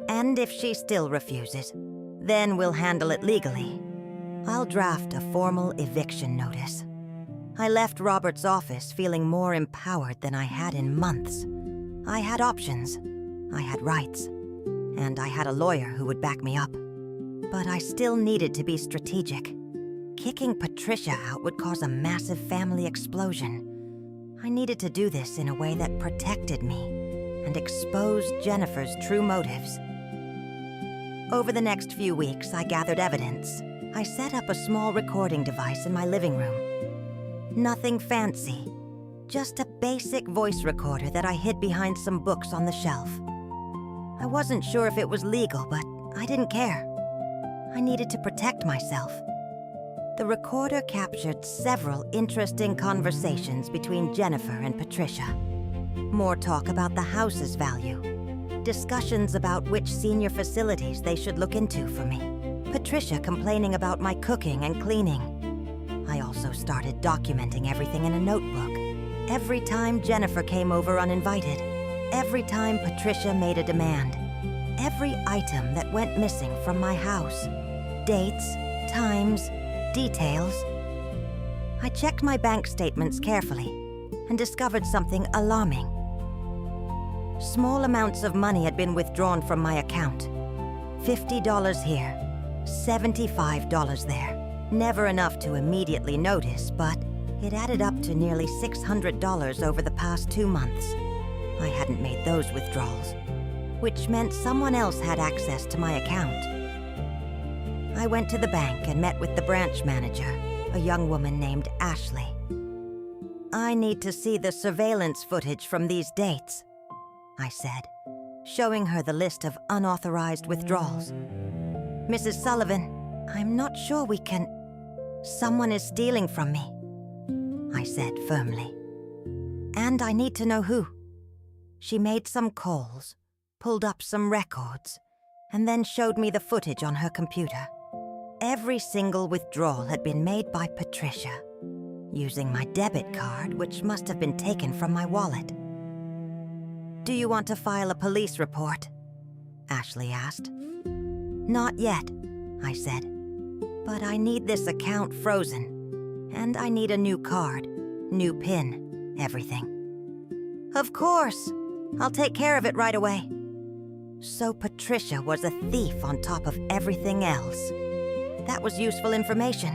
And if she still refuses, then we'll handle it legally. I'll draft a formal eviction notice." I left Robert's office feeling more empowered than I had in months. I had options, I had rights, and I had a lawyer who would back me up. But I still needed to be strategic. Kicking Patricia out would cause a massive family explosion. I needed to do this in a way that protected me and exposed Jennifer's true motives. Over the next few weeks, I gathered evidence. I set up a small recording device in my living room. Nothing fancy, just a basic voice recorder that I hid behind some books on the shelf. I wasn't sure if it was legal, but I didn't care. I needed to protect myself. The recorder captured several interesting conversations between Jennifer and Patricia. More talk about the house's value. Discussions about which senior facilities they should look into for me. Patricia complaining about my cooking and cleaning. I also started documenting everything in a notebook. Every time Jennifer came over uninvited. Every time Patricia made a demand. Every item that went missing from my house. Dates, times, details. I checked my bank statements carefully and discovered something alarming. Small amounts of money had been withdrawn from my account. $50 here, $75 there. Never enough to immediately notice, but it added up to nearly $600 over the past 2 months. I hadn't made those withdrawals, which meant someone else had access to my account. I went to the bank and met with the branch manager, a young woman named Ashley. "I need to see the surveillance footage from these dates," I said, showing her the list of unauthorized withdrawals. "Mrs. Sullivan, I'm not sure we can..." "Someone is stealing from me," I said firmly. "And I need to know who." She made some calls, pulled up some records, and then showed me the footage on her computer. Every single withdrawal had been made by Patricia, using my debit card, which must have been taken from my wallet. "Do you want to file a police report?" Ashley asked. "Not yet," I said. "But I need this account frozen, and I need a new card, new PIN, everything." "Of course! I'll take care of it right away." So Patricia was a thief on top of everything else. That was useful information.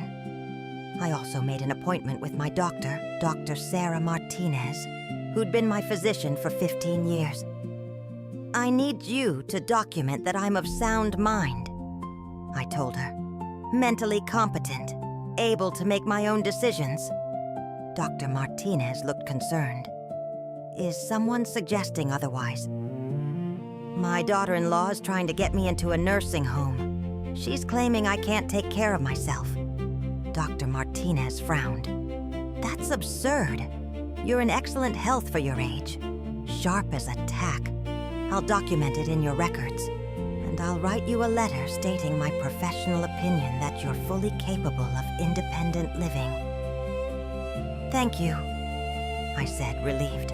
I also made an appointment with my doctor, Dr. Sarah Martinez, who'd been my physician for 15 years. "I need you to document that I'm of sound mind," I told her. "Mentally competent, able to make my own decisions." Dr. Martinez looked concerned. Is someone suggesting otherwise? My daughter-in-law is trying to get me into a nursing home. She's claiming I can't take care of myself. Dr. Martinez frowned. That's absurd. You're in excellent health for your age. Sharp as a tack. I'll document it in your records. And I'll write you a letter stating my professional opinion that you're fully capable of independent living. Thank you, I said, relieved.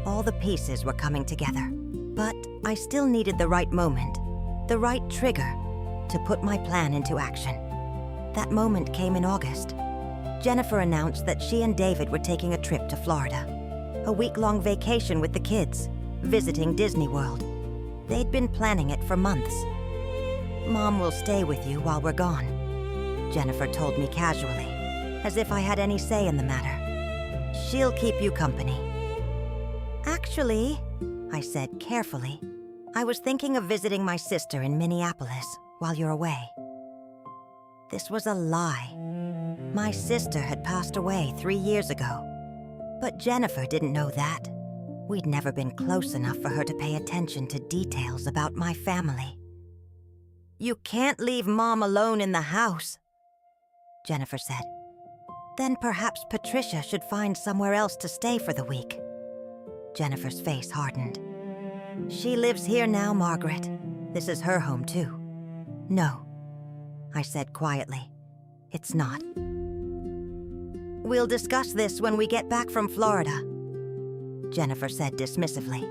All the pieces were coming together, but I still needed the right moment, the right trigger, to put my plan into action. That moment came in August. Jennifer announced that she and David were taking a trip to Florida. A week-long vacation with the kids, visiting Disney World. They'd been planning it for months. Mom will stay with you while we're gone, Jennifer told me casually, as if I had any say in the matter. She'll keep you company. Actually, I said carefully, I was thinking of visiting my sister in Minneapolis while you're away. This was a lie. My sister had passed away 3 years ago, but Jennifer didn't know that. We'd never been close enough for her to pay attention to details about my family. You can't leave Mom alone in the house, Jennifer said. Then perhaps Patricia should find somewhere else to stay for the week. Jennifer's face hardened. She lives here now, Margaret. This is her home, too. No, I said quietly. It's not. We'll discuss this when we get back from Florida, Jennifer said dismissively.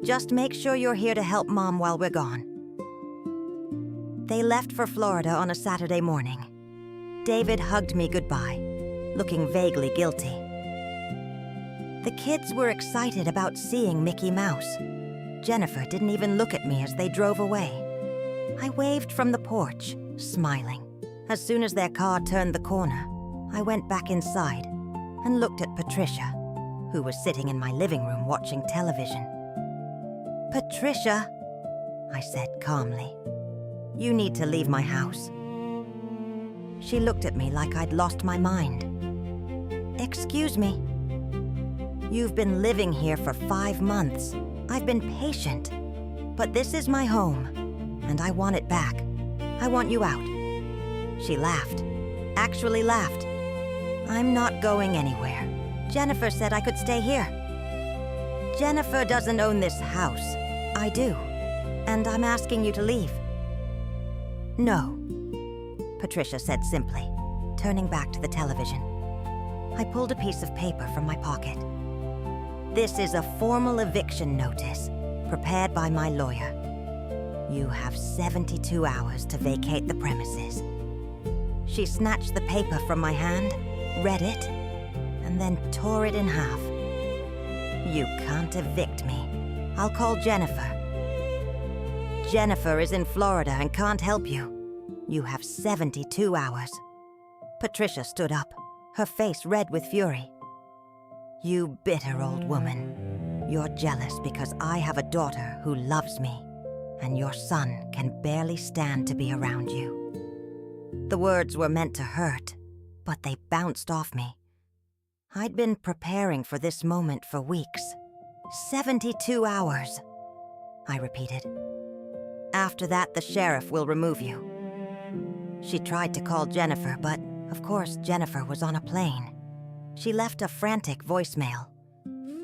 Just make sure you're here to help Mom while we're gone. They left for Florida on a Saturday morning. David hugged me goodbye, looking vaguely guilty. The kids were excited about seeing Mickey Mouse. Jennifer didn't even look at me as they drove away. I waved from the porch, smiling. As soon as their car turned the corner, I went back inside and looked at Patricia, who was sitting in my living room watching television. Patricia, I said calmly, you need to leave my house. She looked at me like I'd lost my mind. Excuse me. You've been living here for 5 months. I've been patient. But this is my home, and I want it back. I want you out. She laughed. Actually laughed. I'm not going anywhere. Jennifer said I could stay here. Jennifer doesn't own this house. I do. And I'm asking you to leave. No, Patricia said simply, turning back to the television. I pulled a piece of paper from my pocket. This is a formal eviction notice, prepared by my lawyer. You have 72 hours to vacate the premises. She snatched the paper from my hand, read it, and then tore it in half. You can't evict me. I'll call Jennifer. Jennifer is in Florida and can't help you. You have 72 hours. Patricia stood up, her face red with fury. You bitter old woman. You're jealous because I have a daughter who loves me, and your son can barely stand to be around you. The words were meant to hurt, but they bounced off me. I'd been preparing for this moment for weeks. 72 hours, I repeated. After that, the sheriff will remove you. She tried to call Jennifer, but of course Jennifer was on a plane. She left a frantic voicemail.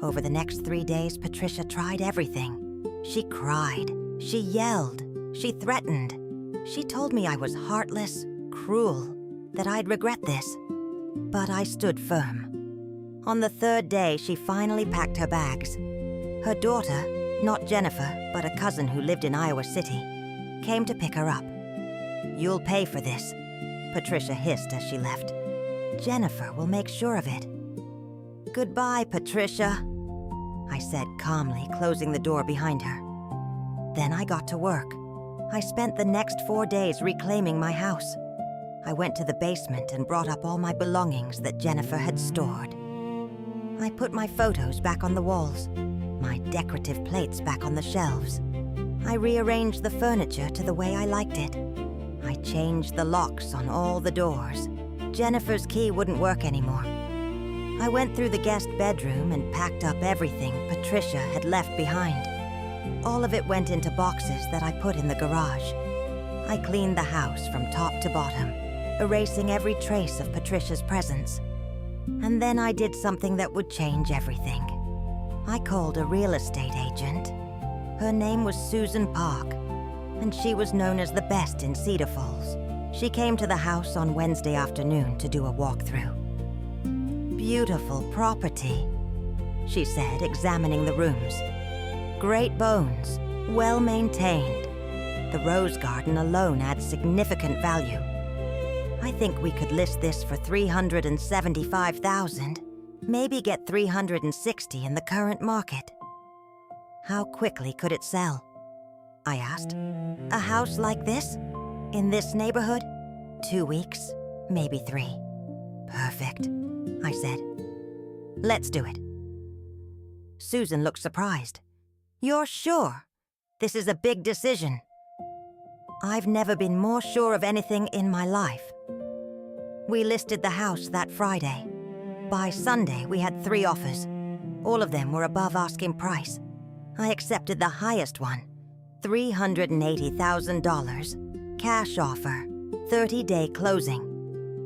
Over the next 3 days, Patricia tried everything. She cried, she yelled, she threatened. She told me I was heartless, cruel, that I'd regret this. But I stood firm. On the 3rd day, she finally packed her bags. Her daughter, not Jennifer, but a cousin who lived in Iowa City, came to pick her up. You'll pay for this, Patricia hissed as she left. Jennifer will make sure of it. Goodbye, Patricia, I said calmly, closing the door behind her. Then I got to work. I spent the next 4 days reclaiming my house. I went to the basement and brought up all my belongings that Jennifer had stored. I put my photos back on the walls, my decorative plates back on the shelves. I rearranged the furniture to the way I liked it. I changed the locks on all the doors. Jennifer's key wouldn't work anymore. I went through the guest bedroom and packed up everything Patricia had left behind. All of it went into boxes that I put in the garage. I cleaned the house from top to bottom, erasing every trace of Patricia's presence. And then I did something that would change everything. I called a real estate agent. Her name was Susan Park, and she was known as the best in Cedar Falls. She came to the house on Wednesday afternoon to do a walkthrough. "Beautiful property," she said, examining the rooms. "Great bones, well maintained. The rose garden alone adds significant value. I think we could list this for $375,000, maybe get $360 in the current market." "How quickly could it sell?" I asked. "A house like this? In this neighborhood? 2 weeks, maybe 3. "Perfect," I said. "Let's do it." Susan looked surprised. "You're sure? This is a big decision." "I've never been more sure of anything in my life." We listed the house that Friday. By Sunday, we had 3 offers. All of them were above asking price. I accepted the highest one, $380,000, cash offer, 30-day closing.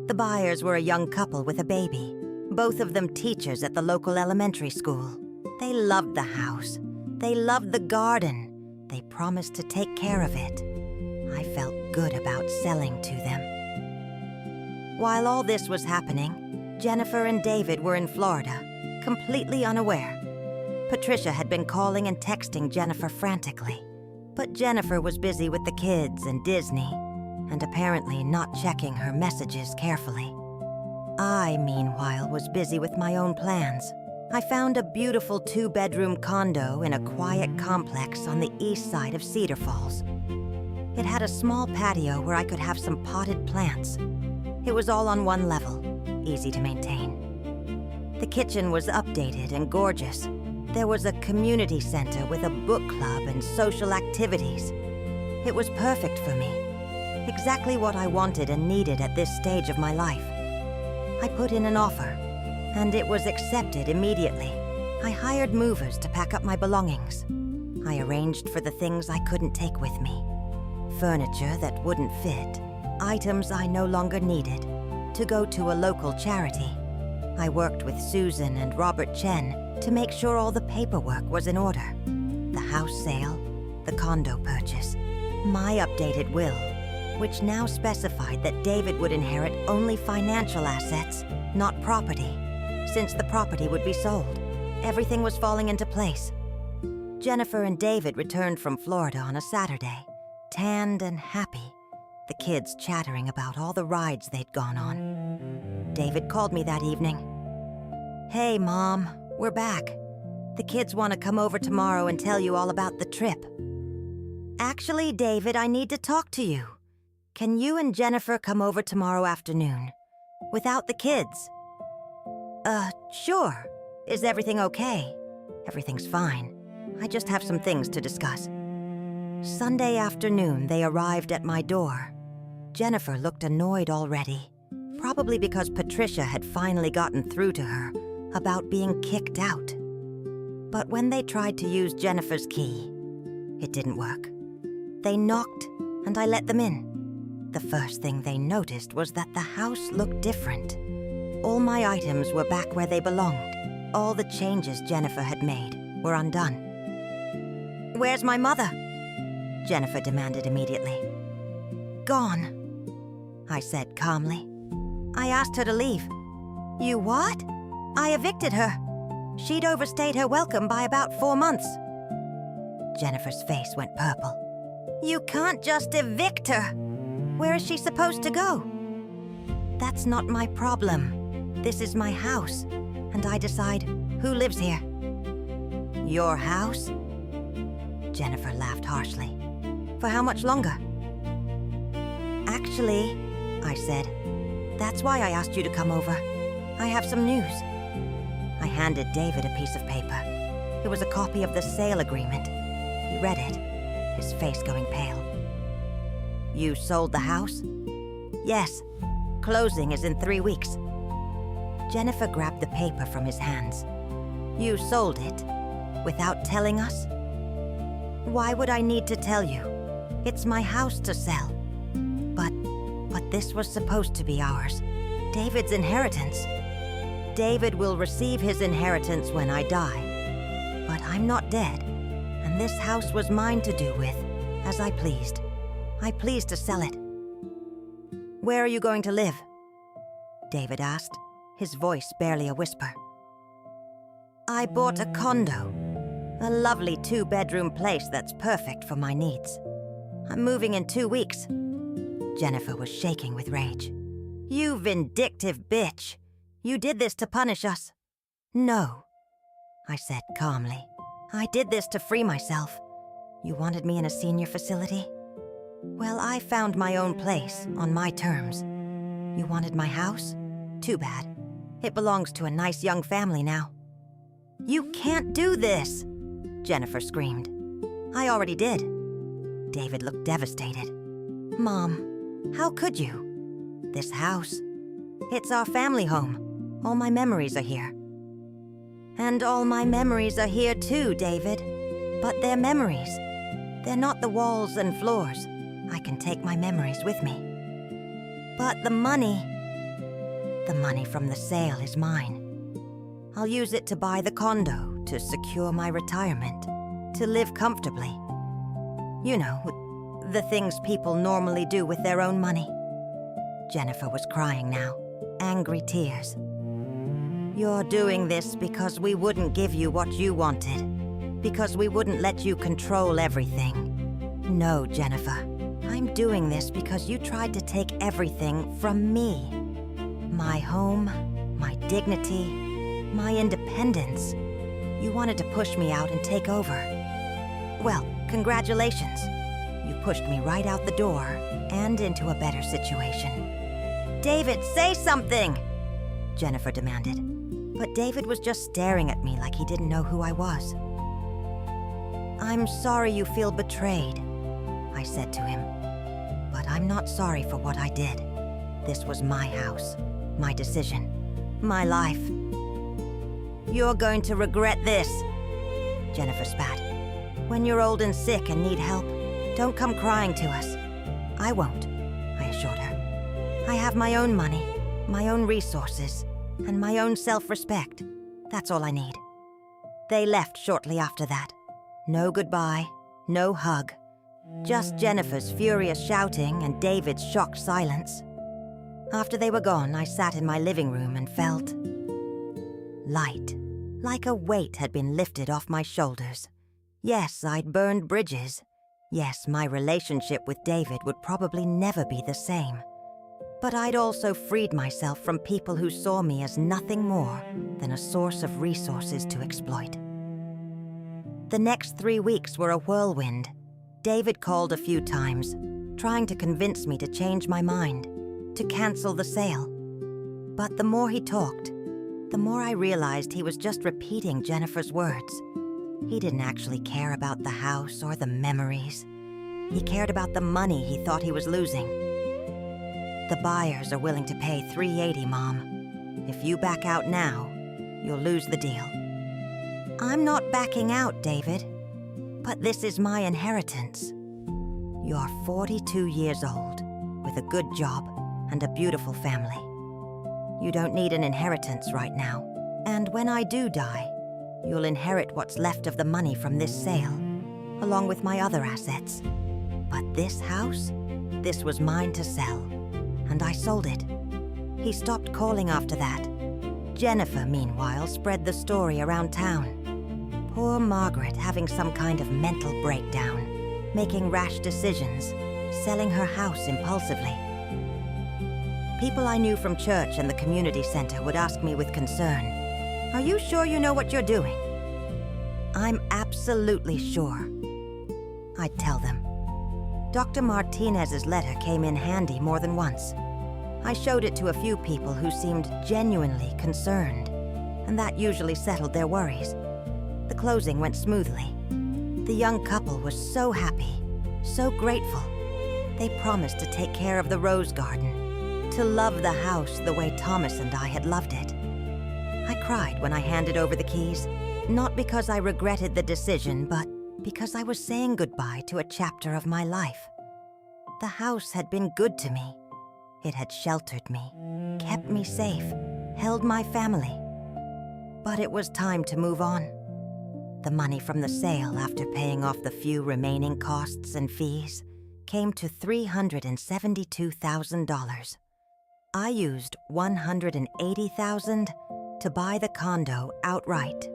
The buyers were a young couple with a baby, both of them teachers at the local elementary school. They loved the house. They loved the garden. They promised to take care of it. I felt good about selling to them. While all this was happening, Jennifer and David were in Florida, completely unaware. Patricia had been calling and texting Jennifer frantically, but Jennifer was busy with the kids and Disney, and apparently not checking her messages carefully. I, meanwhile, was busy with my own plans. I found a beautiful 2-bedroom condo in a quiet complex on the east side of Cedar Falls. It had a small patio where I could have some potted plants. It was all on one level, easy to maintain. The kitchen was updated and gorgeous. There was a community center with a book club and social activities. It was perfect for me. Exactly what I wanted and needed at this stage of my life. I put in an offer, and it was accepted immediately. I hired movers to pack up my belongings. I arranged for the things I couldn't take with me. Furniture that wouldn't fit, items I no longer needed, to go to a local charity. I worked with Susan and Robert Chen to make sure all the paperwork was in order. The house sale, the condo purchase, my updated will, which now specified that David would inherit only financial assets, not property, since the property would be sold. Everything was falling into place. Jennifer and David returned from Florida on a Saturday, tanned and happy, the kids chattering about all the rides they'd gone on. David called me that evening. "Hey, Mom, we're back. The kids want to come over tomorrow and tell you all about the trip." "Actually, David, I need to talk to you. Can you and Jennifer come over tomorrow afternoon? Without the kids?" Sure. Is everything okay?" "Everything's fine. I just have some things to discuss." Sunday afternoon, they arrived at my door. Jennifer looked annoyed already, probably because Patricia had finally gotten through to her about being kicked out. But when they tried to use Jennifer's key, it didn't work. They knocked, and I let them in. The first thing they noticed was that the house looked different. All my items were back where they belonged. All the changes Jennifer had made were undone. "Where's my mother?" Jennifer demanded immediately. "Gone," I said calmly. "I asked her to leave." "You what?" "I evicted her. She'd overstayed her welcome by about 4 months." Jennifer's face went purple. "You can't just evict her. Where is she supposed to go?" "That's not my problem. This is my house, and I decide who lives here." "Your house?" Jennifer laughed harshly. "For how much longer?" "Actually," I said, "that's why I asked you to come over. I have some news." I handed David a piece of paper. It was a copy of the sale agreement. He read it, his face going pale. "You sold the house?" "Yes. Closing is in 3 weeks." Jennifer grabbed the paper from his hands. You sold it? Without telling us? Why would I need to tell you? It's my house to sell. But this was supposed to be ours. David's inheritance. David will receive his inheritance when I die. But I'm not dead, and this house was mine to do with, as I pleased. I pleased to sell it. Where are you going to live? David asked, his voice barely a whisper. I bought a condo, a lovely 2-bedroom place that's perfect for my needs. I'm moving in 2 weeks. Jennifer was shaking with rage. You vindictive bitch! You did this to punish us. No, I said calmly. I did this to free myself. You wanted me in a senior facility? Well, I found my own place, on my terms. You wanted my house? Too bad. It belongs to a nice young family now. You can't do this, Jennifer screamed. I already did. David looked devastated. Mom, how could you? This house. It's our family home. All my memories are here. And all my memories are here too, David. But they're memories. They're not the walls and floors. I can take my memories with me. But the money from the sale is mine. I'll use it to buy the condo, to secure my retirement, to live comfortably. You know, the things people normally do with their own money. Jennifer was crying now, angry tears. You're doing this because we wouldn't give you what you wanted, because we wouldn't let you control everything. No, Jennifer, I'm doing this because you tried to take everything from me. My home, my dignity, my independence. You wanted to push me out and take over. Well, congratulations. You pushed me right out the door and into a better situation. David, say something! Jennifer demanded. But David was just staring at me like he didn't know who I was. I'm sorry you feel betrayed, I said to him. But I'm not sorry for what I did. This was my house, my decision, my life. You're going to regret this, Jennifer spat. When you're old and sick and need help, don't come crying to us. I won't, I assured her. I have my own money, my own resources, and my own self-respect. That's all I need. They left shortly after that. No goodbye, no hug. Just Jennifer's furious shouting and David's shocked silence. After they were gone, I sat in my living room and felt light, like a weight had been lifted off my shoulders. Yes, I'd burned bridges. Yes, my relationship with David would probably never be the same. But I'd also freed myself from people who saw me as nothing more than a source of resources to exploit. The next 3 weeks were a whirlwind. David called a few times, trying to convince me to change my mind, to cancel the sale. But the more he talked, the more I realized he was just repeating Jennifer's words. He didn't actually care about the house or the memories. He cared about the money he thought he was losing. The buyers are willing to pay $380, Mom. If you back out now, you'll lose the deal. I'm not backing out, David. But this is my inheritance. You're 42 years old, with a good job and a beautiful family. You don't need an inheritance right now. And when I do die, you'll inherit what's left of the money from this sale, along with my other assets. But this house, this was mine to sell, and I sold it. He stopped calling after that. Jennifer, meanwhile, spread the story around town. Poor Margaret having some kind of mental breakdown, making rash decisions, selling her house impulsively. People I knew from church and the community center would ask me with concern, "Are you sure you know what you're doing?" I'm absolutely sure. I'd tell them. Dr. Martinez's letter came in handy more than once. I showed it to a few people who seemed genuinely concerned, and that usually settled their worries. The closing went smoothly. The young couple was so happy, so grateful. They promised to take care of the rose garden, to love the house the way Thomas and I had loved it. I cried when I handed over the keys, not because I regretted the decision, but because I was saying goodbye to a chapter of my life. The house had been good to me. It had sheltered me, kept me safe, held my family. But it was time to move on. The money from the sale, after paying off the few remaining costs and fees, came to $372,000. I used $180,000 to buy the condo outright.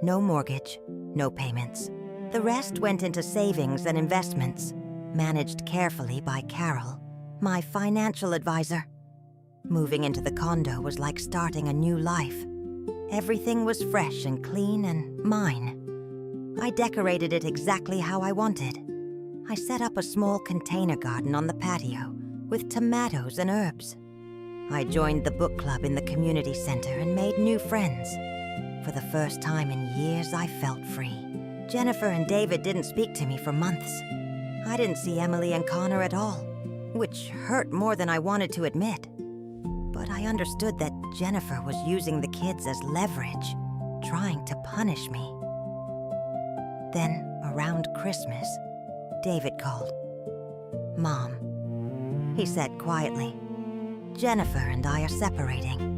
No mortgage, no payments. The rest went into savings and investments, managed carefully by Carol, my financial advisor. Moving into the condo was like starting a new life. Everything was fresh and clean and mine. I decorated it exactly how I wanted. I set up a small container garden on the patio with tomatoes and herbs. I joined the book club in the community center and made new friends. For the first time in years, I felt free. Jennifer and David didn't speak to me for months. I didn't see Emily and Connor at all, which hurt more than I wanted to admit. But I understood that Jennifer was using the kids as leverage, trying to punish me. Then, around Christmas, David called. "Mom," he said quietly, "Jennifer and I are separating."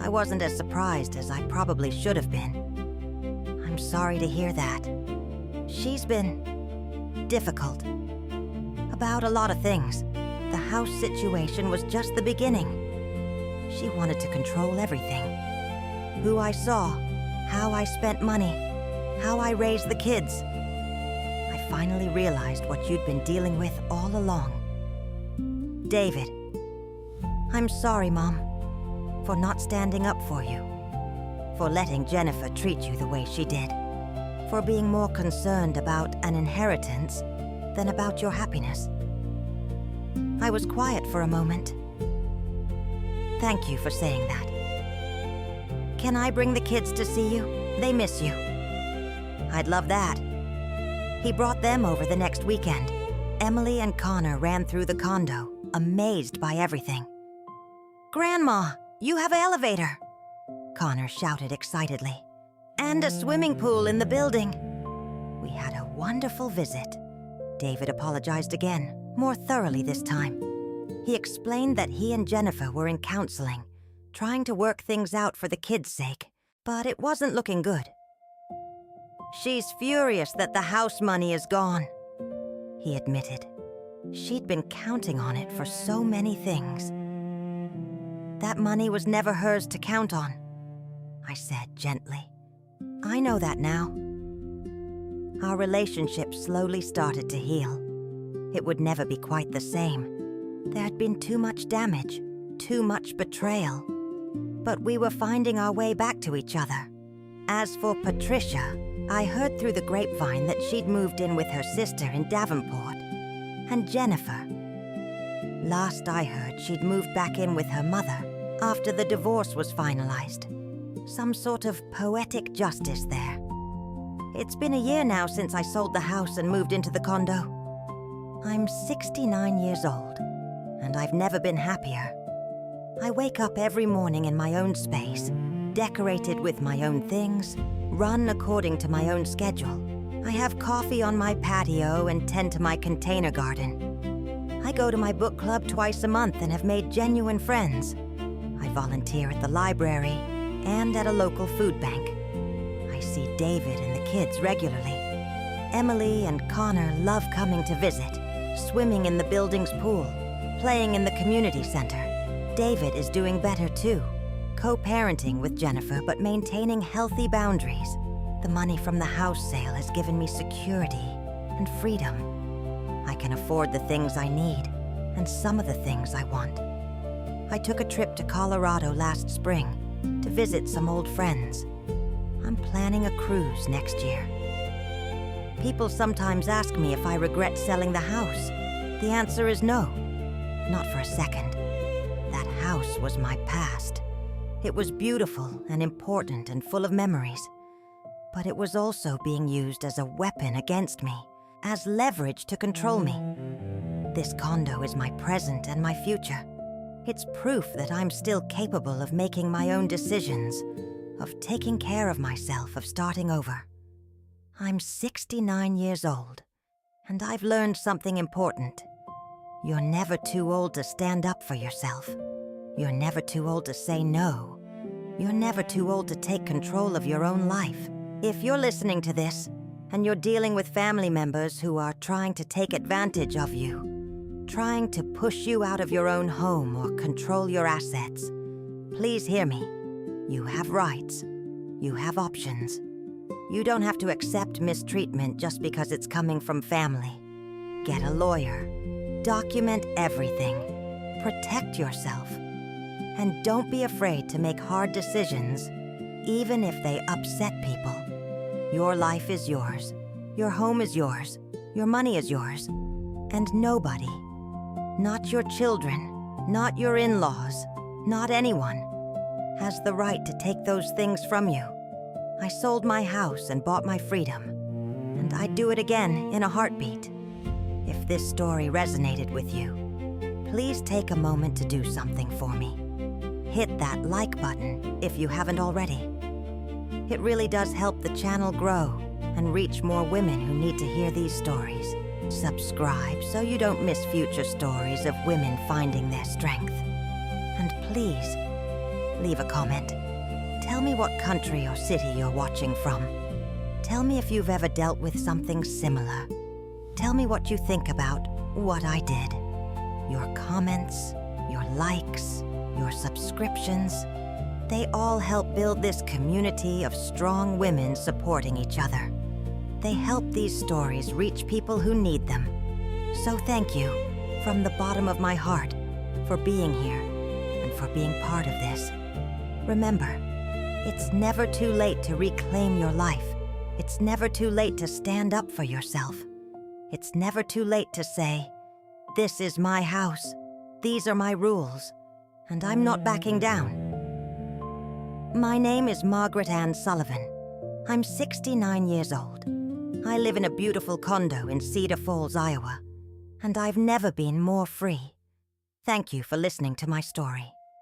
I wasn't as surprised as I probably should have been. "I'm sorry to hear that. She's been difficult. About a lot of things. The house situation was just the beginning. She wanted to control everything. Who I saw, how I spent money, how I raised the kids. I finally realized what you'd been dealing with all along. David, I'm sorry, Mom, for not standing up for you, for letting Jennifer treat you the way she did, for being more concerned about an inheritance than about your happiness." I was quiet for a moment. "Thank you for saying that. Can I bring the kids to see you? They miss you." "I'd love that." He brought them over the next weekend. Emily and Connor ran through the condo, amazed by everything. "Grandma, you have an elevator!" Connor shouted excitedly. "And a swimming pool in the building." We had a wonderful visit. David apologized again, more thoroughly this time. He explained that he and Jennifer were in counseling, trying to work things out for the kids' sake, but it wasn't looking good. "She's furious that the house money is gone," he admitted. She'd been counting on it for so many things. "That money was never hers to count on," I said gently. "I know that now." Our relationship slowly started to heal. It would never be quite the same. There had been too much damage, too much betrayal. But we were finding our way back to each other. As for Patricia, I heard through the grapevine that she'd moved in with her sister in Davenport. And Jennifer. Last I heard, she'd moved back in with her mother after the divorce was finalized. Some sort of poetic justice there. It's been a year now since I sold the house and moved into the condo. I'm 69 years old, and I've never been happier. I wake up every morning in my own space, decorated with my own things, run according to my own schedule. I have coffee on my patio and tend to my container garden. I go to my book club twice a month and have made genuine friends. I volunteer at the library and at a local food bank. I see David and the kids regularly. Emily and Connor love coming to visit, swimming in the building's pool, playing in the community center. David is doing better too, co-parenting with Jennifer but maintaining healthy boundaries. The money from the house sale has given me security and freedom. I can afford the things I need and some of the things I want. I took a trip to Colorado last spring to visit some old friends. I'm planning a cruise next year. People sometimes ask me if I regret selling the house. The answer is no, not for a second. That house was my past. It was beautiful and important and full of memories. But it was also being used as a weapon against me, as leverage to control me. This condo is my present and my future. It's proof that I'm still capable of making my own decisions, of taking care of myself, of starting over. I'm 69 years old, and I've learned something important. You're never too old to stand up for yourself. You're never too old to say no. You're never too old to take control of your own life. If you're listening to this, and you're dealing with family members who are trying to take advantage of you, trying to push you out of your own home or control your assets, please hear me. You have rights. You have options. You don't have to accept mistreatment just because it's coming from family. Get a lawyer. Document everything. Protect yourself. And don't be afraid to make hard decisions, even if they upset people. Your life is yours. Your home is yours. Your money is yours. And nobody, not your children, not your in-laws, not anyone, has the right to take those things from you. I sold my house and bought my freedom, and I'd do it again in a heartbeat. If this story resonated with you, please take a moment to do something for me. Hit that like button if you haven't already. It really does help the channel grow and reach more women who need to hear these stories. Subscribe so you don't miss future stories of women finding their strength. And please, leave a comment. Tell me what country or city you're watching from. Tell me if you've ever dealt with something similar. Tell me what you think about what I did. Your comments, your likes, your subscriptions, they all help build this community of strong women supporting each other. They help these stories reach people who need them. So thank you, from the bottom of my heart, for being here and for being part of this. Remember, it's never too late to reclaim your life. It's never too late to stand up for yourself. It's never too late to say, "This is my house. These are my rules, and I'm not backing down." My name is Margaret Ann Sullivan. I'm 69 years old. I live in a beautiful condo in Cedar Falls, Iowa, and I've never been more free. Thank you for listening to my story.